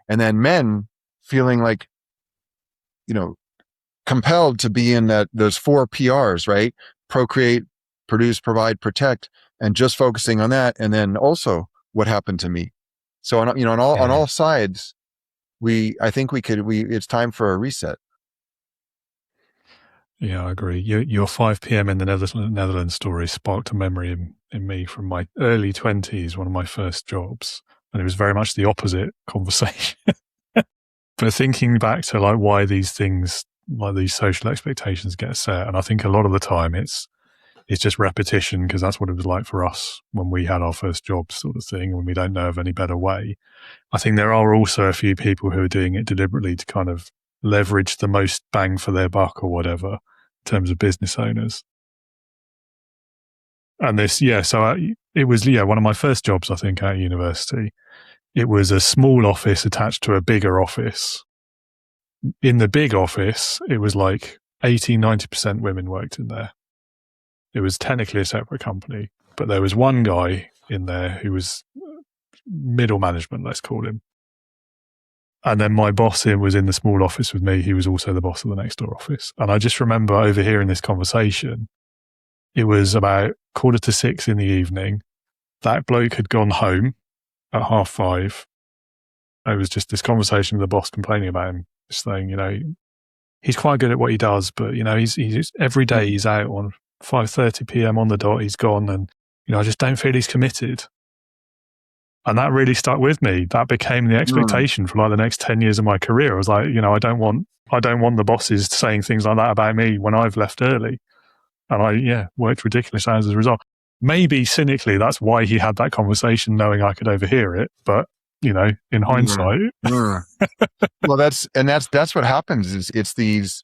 And then men feeling like, compelled to be in those 4 PRs, right? Procreate, produce, provide, protect, and just focusing on that. And then also what happened to me? So on all sides, I think it's time for a reset. Yeah, I agree. Your 5 p.m. in the Netherlands story sparked a memory in me from my early 20s, one of my first jobs. And it was very much the opposite conversation. But thinking back to like why these things, like these social expectations get set, and I think a lot of the time it's just repetition because that's what it was like for us when we had our first job sort of thing, when we don't know of any better way. I think there are also a few people who are doing it deliberately to kind of leverage the most bang for their buck or whatever in terms of business owners. And this, so it was one of my first jobs, I think, at university. It was a small office attached to a bigger office. In the big office, it was like 80-90% women worked in there. It was technically a separate company, but there was one guy in there who was middle management, let's call him. And then my boss was in the small office with me. He was also the boss of the next door office. And I just remember overhearing this conversation. It was about 5:45 in the evening. That bloke had gone home at 5:30. It was just this conversation with the boss complaining about him, just saying, he's quite good at what he does, but, he's every day he's out on 5:30 p.m. on the dot, he's gone. And, I just don't feel he's committed. And that really stuck with me. That became the expectation for like the next 10 years of my career. I was like, I don't want the bosses saying things like that about me when I've left early. And I worked ridiculous hours as a result. Maybe cynically, that's why he had that conversation, knowing I could overhear it. But, in hindsight. Well, that's what happens is it's these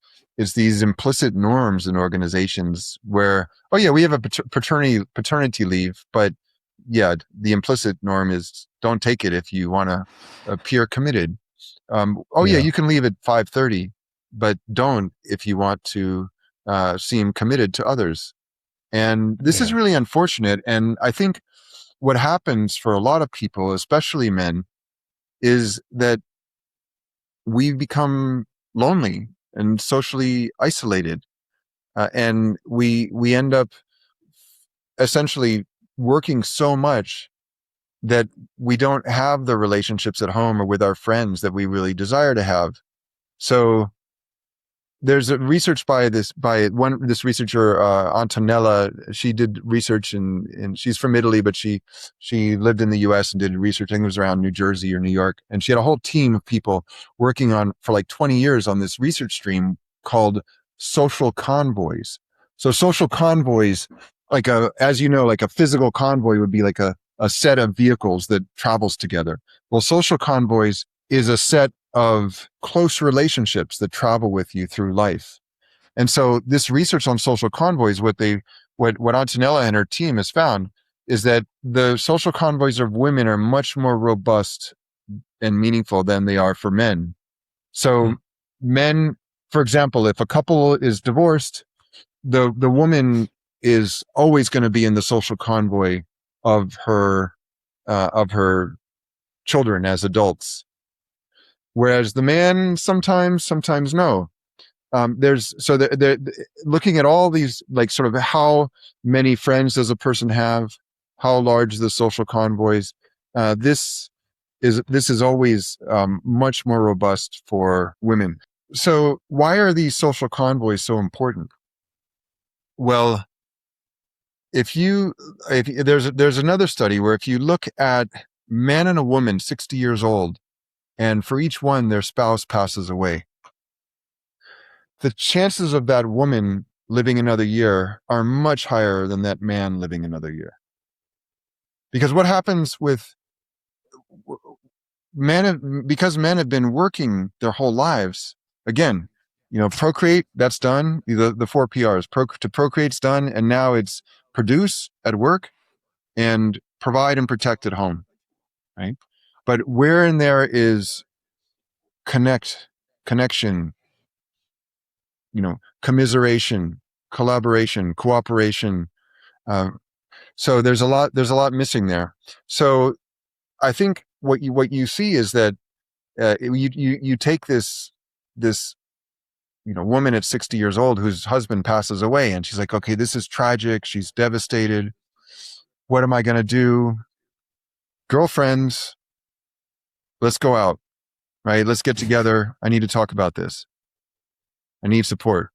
implicit norms in organizations where, we have a paternity leave, but the implicit norm is don't take it if you want to appear committed. You can leave at 5:30, but don't if you want to seem committed to others. And this is really unfortunate. And I think what happens for a lot of people, especially men, is that we become lonely and socially isolated. And we end up essentially working so much that we don't have the relationships at home or with our friends that we really desire to have. So there's a research by this researcher, Antonella. She did research and she's from Italy, but she lived in the US and did research. I think it was around New Jersey or New York. And she had a whole team of people working on for like 20 years on this research stream called social convoys. So social convoys, like as you know, like a physical convoy would be like a set of vehicles that travels together. Well, social convoys is a set of close relationships that travel with you through life. And so this research on social convoys, what Antonella and her team has found is that the social convoys of women are much more robust and meaningful than they are for men. So men, for example, if a couple is divorced, the woman is always going to be in the social convoy of her children as adults, whereas the man sometimes no. They're looking at all these, like, sort of how many friends does a person have, how large the social convoys. This is always much more robust for women. So why are these social convoys so important? Well, if there's another study where if you look at man and a woman 60 years old, and for each one their spouse passes away, the chances of that woman living another year are much higher than that man living another year. Because what happens with because men have been working their whole lives, again, procreate, that's done. The 4 Prs, to procreate's done, and now it's produce at work and provide and protect at home, right? But where in there is connection, commiseration, collaboration, cooperation. So there's a lot missing there. So I think what you see is that you take this woman at 60 years old whose husband passes away, and she's like, okay, this is tragic. She's devastated. What am I going to do? Girlfriends, let's go out, right? Let's get together. I need to talk about this. I need support.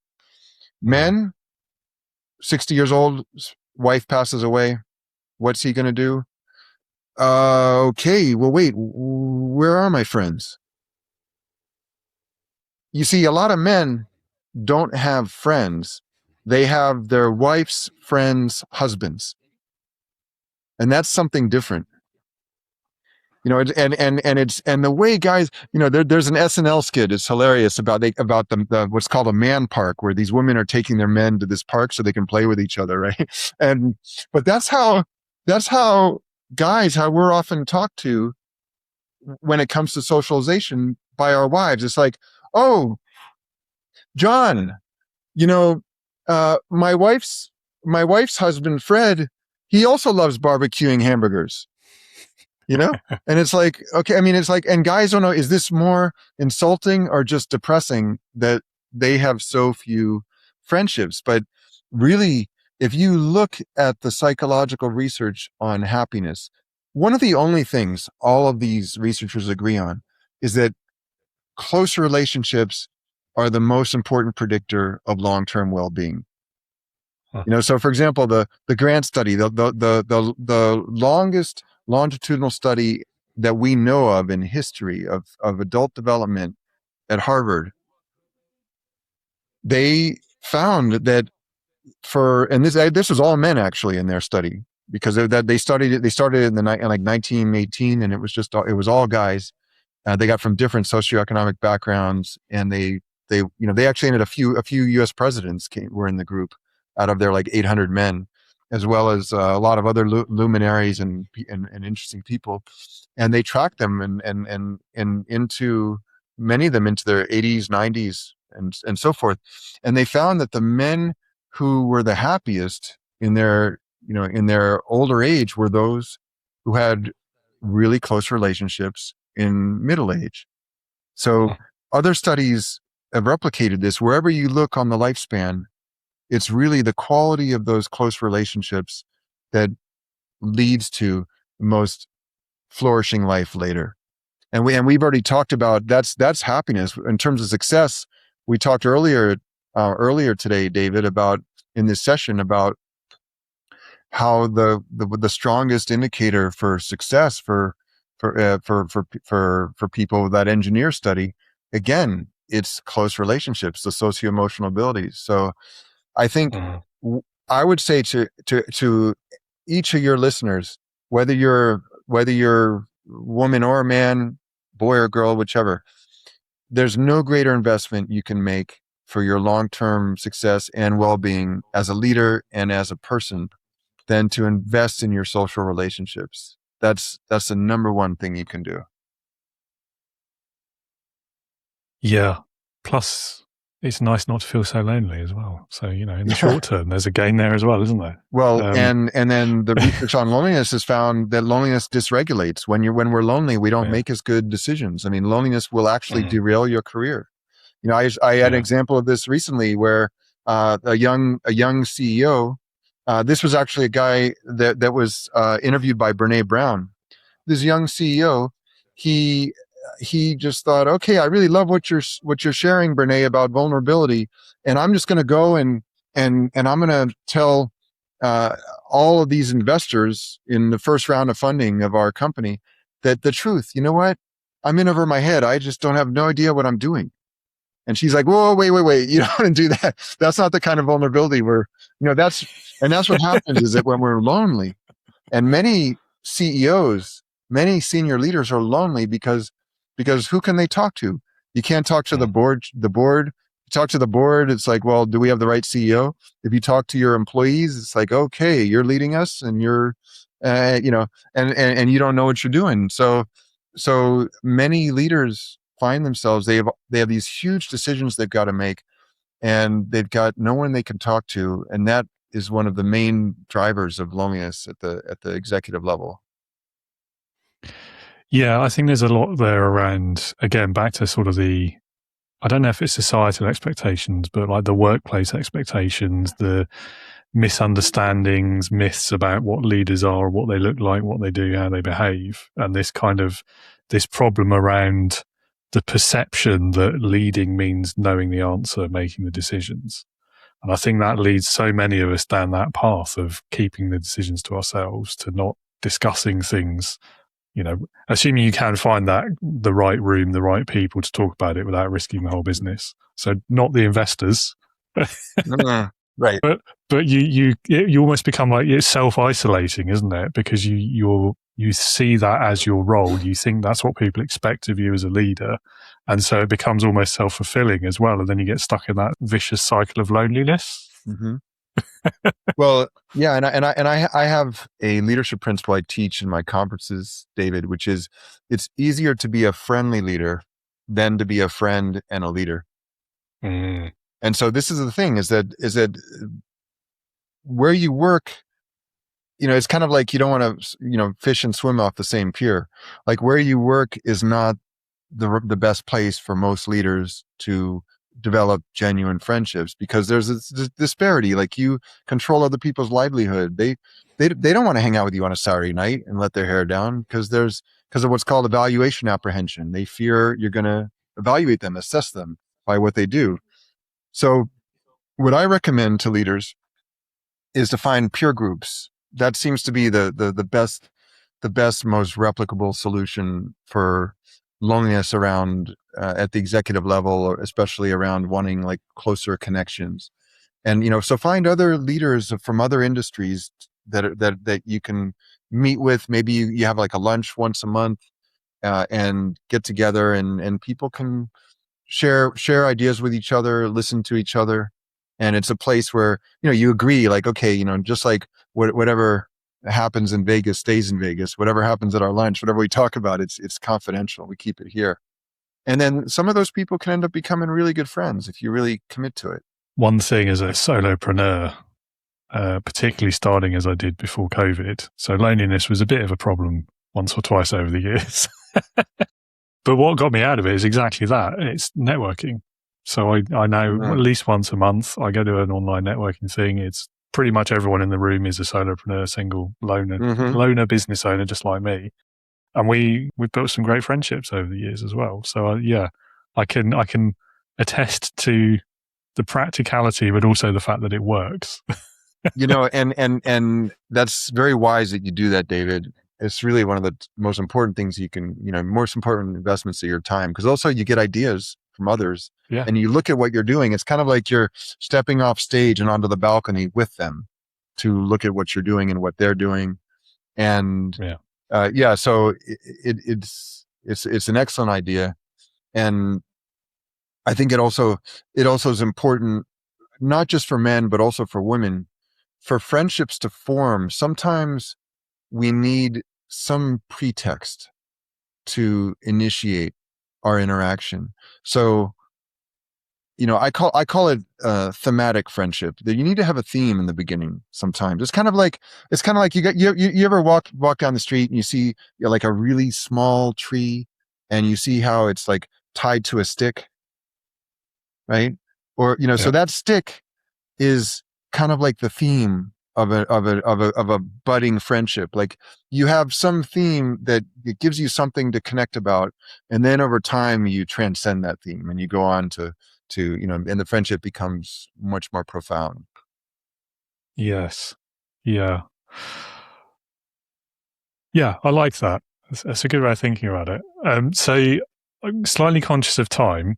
Men, 60 years old, wife passes away. What's he going to do? Okay, well, wait, where are my friends? You see, a lot of men don't have friends. They have their wife's friends' husbands. And that's something different. And the way guys, there's an SNL skit. It's hilarious about the what's called a man park, where these women are taking their men to this park so they can play with each other, right? But that's how guys, how we're often talked to when it comes to socialization by our wives. It's like, oh, John, my wife's husband, Fred, he also loves barbecuing hamburgers. And it's like, okay, it's like, and guys don't know, is this more insulting or just depressing that they have so few friendships? But really, if you look at the psychological research on happiness, one of the only things all of these researchers agree on is that close relationships are the most important predictor of long-term well-being. Huh. So for example, the Grant study, the longest longitudinal study that we know of in history of adult development at Harvard, they found that this was all men actually in their study, because they started it in 1918, and it was all guys. They got from different socioeconomic backgrounds, and they actually ended a few U.S. presidents were in the group out of their 800 men, as well as a lot of other luminaries and interesting people. And they tracked them and into many of them into their 80s, 90s, and so forth. And they found that the men who were the happiest in their older age were those who had really close relationships in middle age. So other studies have replicated this. Wherever you look on the lifespan, it's really the quality of those close relationships that leads to the most flourishing life later. And we've already talked about that's happiness. In terms of success, we talked earlier today, David, about in this session about how the strongest indicator for success for people, that engineer study, again, it's close relationships, the socio-emotional abilities. So I think I would say to each of your listeners, whether you're woman or man, boy or girl, whichever, there's no greater investment you can make for your long-term success and well-being as a leader and as a person than to invest in your social relationships. That's the number one thing you can do. Yeah. Plus, it's nice not to feel so lonely as well. So, in the short term, there's a gain there as well, isn't there? Well, and then the research on loneliness has found that loneliness dysregulates. When we're lonely, we don't make as good decisions. I mean, loneliness will actually derail your career. I had an example of this recently where a young CEO. This was actually a guy that was interviewed by Brene Brown. This young CEO, he just thought, okay, I really love what you're sharing, Brene, about vulnerability, and I'm just going to go and I'm going to tell all of these investors in the first round of funding of our company that the truth. You know what? I'm in over my head. I just don't have no idea what I'm doing. And she's like, whoa, wait. You don't want to do that. That's not the kind of vulnerability where, that's what happens is that when we're lonely, and many CEOs, many senior leaders are lonely because who can they talk to? You can't talk to the board. You talk to the board, it's like, well, do we have the right CEO? If you talk to your employees, it's like, okay, you're leading us and you're, and you don't know what you're doing. So many leaders find themselves, they have these huge decisions they've got to make, and they've got no one they can talk to. And that is one of the main drivers of loneliness at the executive level. Yeah, I think there's a lot there around, again, back to sort of I don't know if it's societal expectations, but like the workplace expectations, the misunderstandings, myths about what leaders are, what they look like, what they do, how they behave, and this problem around the perception that leading means knowing the answer, making the decisions. And I think that leads so many of us down that path of keeping the decisions to ourselves, to not discussing things, assuming you can find the right room, the right people to talk about it without risking the whole business. So not the investors. Right. But you almost become like, it's self-isolating, isn't it? Because you see that as your role. You think that's what people expect of you as a leader. And so it becomes almost self-fulfilling as well. And then you get stuck in that vicious cycle of loneliness. Mm-hmm. Well, yeah. And I have a leadership principle I teach in my conferences, David, which is it's easier to be a friendly leader than to be a friend and a leader. Mm. And so this is the thing is that where you work, it's kind of like you don't want to, fish and swim off the same pier. Like where you work is not the best place for most leaders to develop genuine friendships, because there's this disparity. Like you control other people's livelihood. They don't want to hang out with you on a Saturday night and let their hair down because of what's called evaluation apprehension. They fear you're going to evaluate them, assess them by what they do. So what I recommend to leaders is to find peer groups. That seems to be the best, most replicable solution for loneliness around at the executive level, or especially around wanting like closer connections. And so find other leaders from other industries that you can meet with. Maybe you have like a lunch once a month and get together, and people can share ideas with each other, listen to each other. And it's a place where, you agree, like, okay, just like whatever happens in Vegas stays in Vegas, whatever happens at our lunch, whatever we talk about, it's confidential. We keep it here. And then some of those people can end up becoming really good friends if you really commit to it. One thing as a solopreneur, particularly starting as I did before COVID, so loneliness was a bit of a problem once or twice over the years. But what got me out of it is exactly that. It's networking. So I know at least once a month I go to an online networking thing. It's pretty much everyone in the room is a solopreneur, single, loner business owner, just like me. And we've built some great friendships over the years as well. So I can attest to the practicality, but also the fact that it works. And that's very wise that you do that, David. It's really one of the most important things you can, most important investments of your time, because also you get ideas from others. Yeah. And you look at what you're doing. It's kind of like you're stepping off stage and onto the balcony with them to look at what you're doing and what they're doing. And so it's an excellent idea. And I think it also is important, not just for men, but also for women, for friendships to form. Sometimes we need some pretext to initiate our interaction. So I call it thematic friendship. That you need to have a theme in the beginning. Sometimes it's kind of like you ever walk down the street and you see like a really small tree, and you see how it's like tied to a stick, right? Or so Yeah. that stick is kind of like the theme of a budding friendship. Like you have some theme that it gives you something to connect about, and then over time you transcend that theme and you go on to and the friendship becomes much more profound. Yes. Yeah. Yeah, I like that. That's a good way of thinking about it. So I'm slightly conscious of time.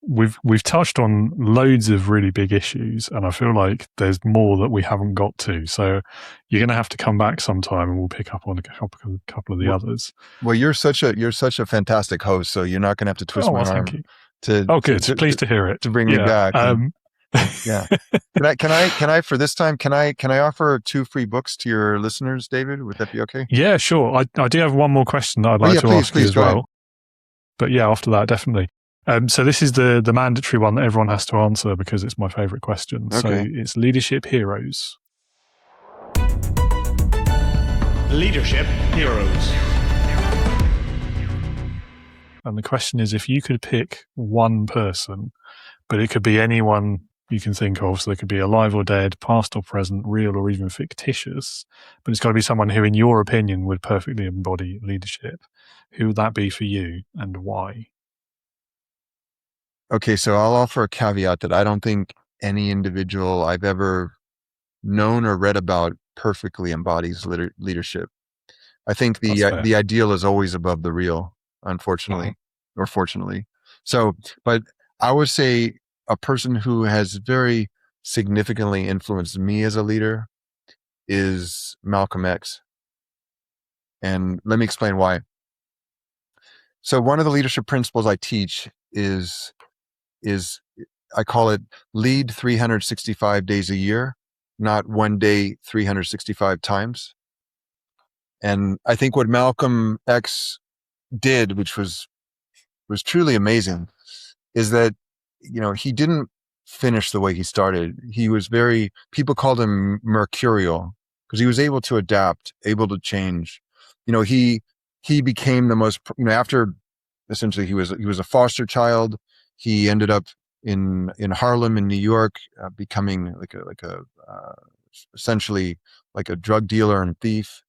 We've touched on loads of really big issues, and I feel like there's more that we haven't got to. So you're going to have to come back sometime, and we'll pick up on a couple of the Well, others. well, you're such a fantastic host, so you're not going to have to twist Oh, my well, thank arm you. to Oh, to good. to, Pleased to, to hear it. to bring me Yeah. back. And yeah. Can I for this time, can I offer 2 free books to your listeners, David? Would that be okay? Yeah, sure. I do have one more question that I'd Oh like yeah, to please, ask you as go ahead. well. But yeah, after that, definitely. So this is the mandatory one that everyone has to answer because it's my favorite question. So Okay. it's leadership heroes. Leadership heroes. And the question is, if you could pick one person, but it could be anyone you can think of, so they could be alive or dead, past or present, real or even fictitious, but it's got to be someone who, in your opinion, would perfectly embody leadership. Who would that be for you and why? Okay, so I'll offer a caveat that I don't think any individual I've ever known or read about perfectly embodies leadership. I think That's fair. the ideal is always above the real, unfortunately, or fortunately. So, but I would say a person who has very significantly influenced me as a leader is Malcolm X. And let me explain why. So one of the leadership principles I teach is I call it lead 365 days a year, not one day 365 times. And I think what Malcolm X did, which was truly amazing, is that he didn't finish the way he started. He was people called him mercurial because he was able to adapt, able to change. He became the most, after essentially he was a foster child. He ended up in Harlem in New York, becoming like a essentially like a drug dealer and thief.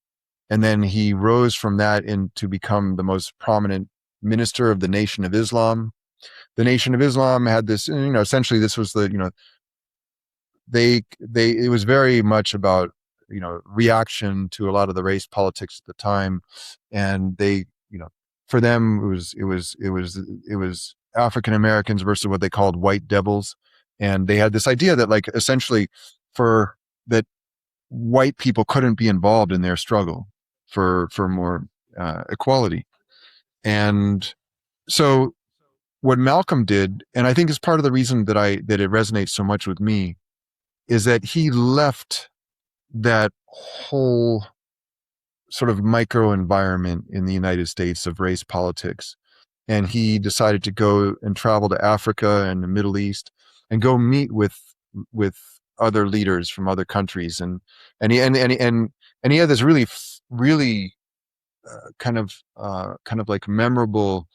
And then he rose from that to become the most prominent minister of the Nation of Islam. The Nation of Islam had this, essentially this was it was very much about, reaction to a lot of the race politics at the time. And for them, it was African Americans versus what they called white devils. And they had this idea that like essentially that white people couldn't be involved in their struggle for more equality. And so what Malcolm did, and I think is part of the reason that it resonates so much with me, is that he left that whole sort of micro environment in the United States of race politics. And he decided to go and travel to Africa and the Middle East and go meet with other leaders from other countries. And he had this really kind of like memorable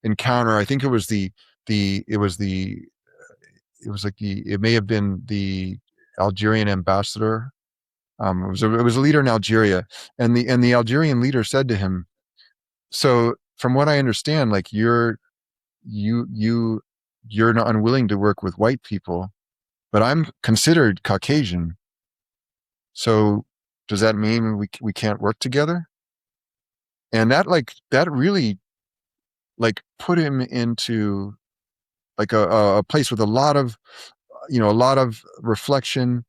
encounter. I think it may have been the Algerian ambassador. It was a leader in Algeria, and the Algerian leader said to him, "So from what I understand, like you're not unwilling to work with white people, but I'm considered Caucasian. So does that mean we can't work together?" And that really like put him into like a place with a lot of reflection.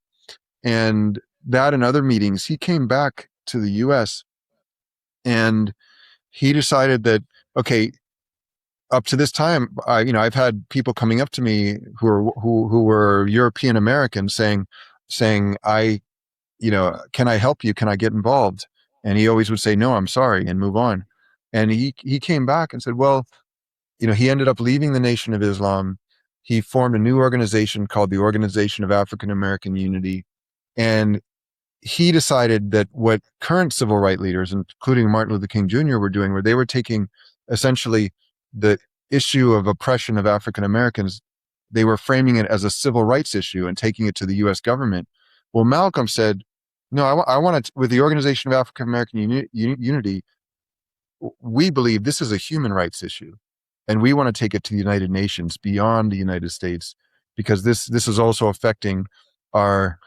And that and other meetings, he came back to the US and he decided that, okay, up to this time, I've had people coming up to me who were European Americans saying, can I help you? Can I get involved? And he always would say, no, I'm sorry, and move on. And he came back and said, well, he ended up leaving the Nation of Islam. he formed a new organization called the Organization of African American Unity. And he decided that what current civil rights leaders, including Martin Luther King Jr., were doing, where they were taking essentially the issue of oppression of African Americans, they were framing it as a civil rights issue and taking it to the US government. Well, Malcolm said, no, I want to, with the Organization of African American Unity, we believe this is a human rights issue. And we want to take it to the United Nations beyond the United States, because this is also affecting our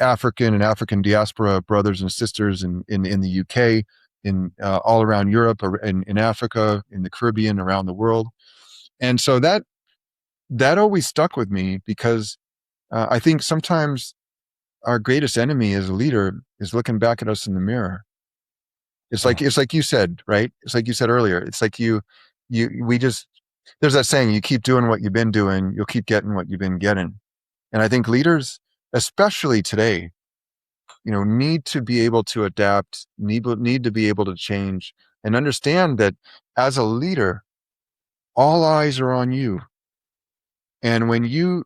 African and African diaspora brothers and sisters in the UK, in all around Europe, in Africa, in the Caribbean, around the world. And so that always stuck with me, because I think sometimes our greatest enemy as a leader is looking back at us in the mirror. It's like you said, right? It's like you said earlier. It's like there's that saying, you keep doing what you've been doing, you'll keep getting what you've been getting. And I think leaders, especially today, need to be able to adapt, need to be able to change, and understand that as a leader, all eyes are on you. And when you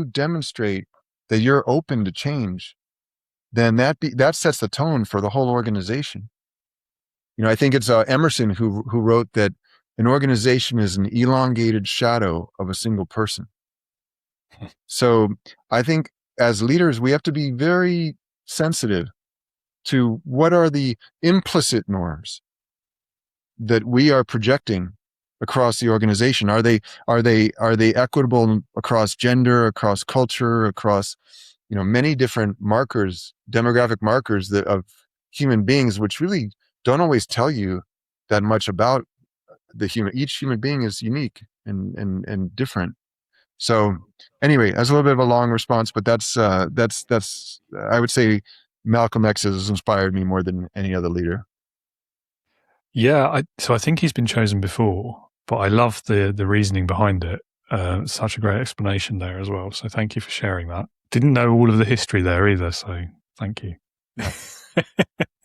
demonstrate that you're open to change, then that sets the tone for the whole organization. I think it's Emerson who wrote that an organization is an elongated shadow of a single person. So I think as leaders, we have to be very sensitive to what are the implicit norms that we are projecting across the organization. Are they equitable across gender, across culture, across many different markers, demographic markers of human beings, which really don't always tell you that much about the human. Each human being is unique and different. So anyway, that's a little bit of a long response, but that's I would say Malcolm X has inspired me more than any other leader. Yeah, so I think he's been chosen before, but I love the reasoning behind it. Such a great explanation there as well. So thank you for sharing that. Didn't know all of the history there either, so thank you.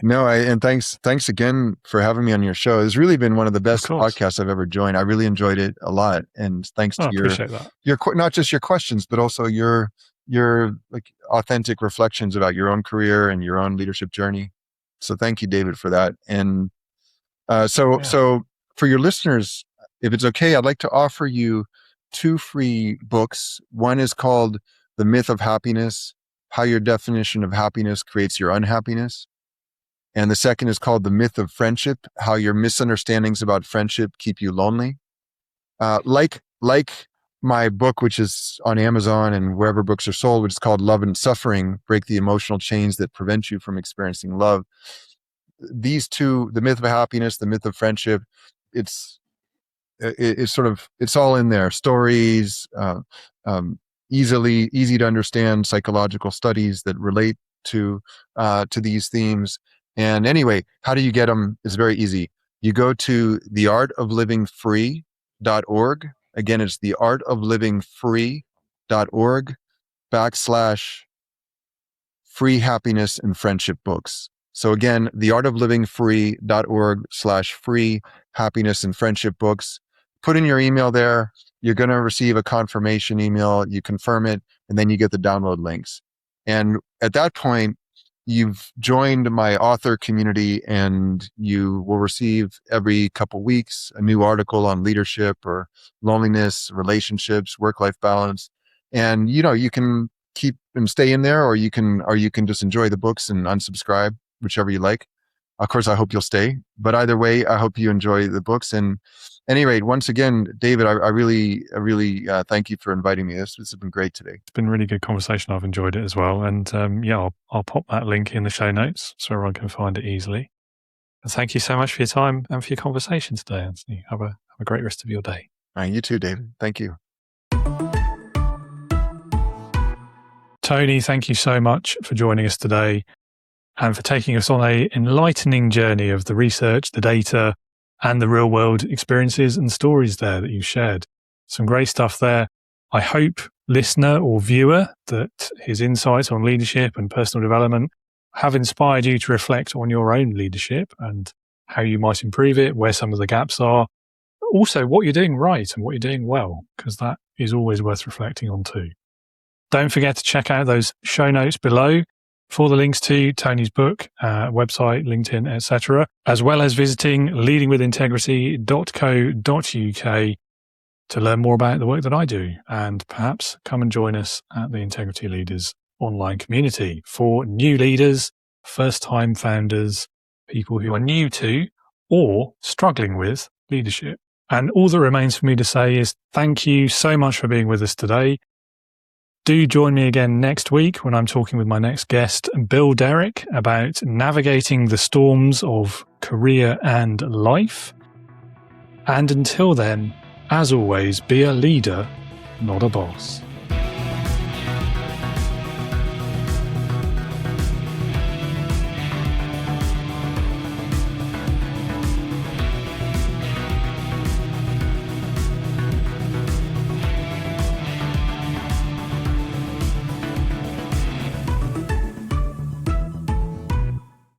No, and thanks again for having me on your show. It's really been one of the best podcasts I've ever joined. I really enjoyed it a lot, and thanks to your not just your questions, but also your like authentic reflections about your own career and your own leadership journey. So thank you, David, for that. And so for your listeners, if it's okay, I'd like to offer you 2 free books. One is called The Myth of Happiness: How Your Definition of Happiness Creates Your Unhappiness. And the second is called The Myth of Friendship: How Your Misunderstandings About Friendship Keep You Lonely. Like my book, which is on Amazon and wherever books are sold, which is called Love and Suffering: Break the Emotional Chains That Prevent You from Experiencing Love. These two, The Myth of Happiness, The Myth of Friendship, it's all in there. Stories, easy to understand psychological studies that relate to these themes. And anyway, how do you get them? It's very easy. You go to theartoflivingfree.org. Again, it's theartoflivingfree.org/free happiness and friendship books. So again, theartoflivingfree.org/free happiness and friendship books. Put in your email there. You're going to receive a confirmation email. You confirm it, and then you get the download links. And at that point, you've joined my author community, and you will receive every couple weeks a new article on leadership or loneliness, relationships, work-life balance. And you can keep and stay in there, or you can just enjoy the books and unsubscribe, whichever you like. Of course, I hope you'll stay, but either way, I hope you enjoy the books. And anyway, once again, David, I really thank you for inviting me. This has been great today. It's been a really good conversation. I've enjoyed it as well. And I'll pop that link in the show notes so everyone can find it easily. And thank you so much for your time and for your conversation today, Anthony. Have a great rest of your day. All right, you too, David. Thank you. Tony, thank you so much for joining us today and for taking us on an enlightening journey of the research, the data, and the real world experiences and stories there that you've shared. Some great stuff there. I hope, listener or viewer, that his insights on leadership and personal development have inspired you to reflect on your own leadership and how you might improve it, where some of the gaps are, also what you're doing right and what you're doing well, because that is always worth reflecting on too. Don't forget to check out those show notes below for the links to Tony's book, website, LinkedIn, etc., as well as visiting leadingwithintegrity.co.uk to learn more about the work that I do, and perhaps come and join us at the Integrity Leaders online community for new leaders, first-time founders, people who are new to or struggling with leadership. And all that remains for me to say is thank you so much for being with us today. Do join me again next week when I'm talking with my next guest, Bill Derrick, about navigating the storms of career and life. And until then, as always, be a leader, not a boss.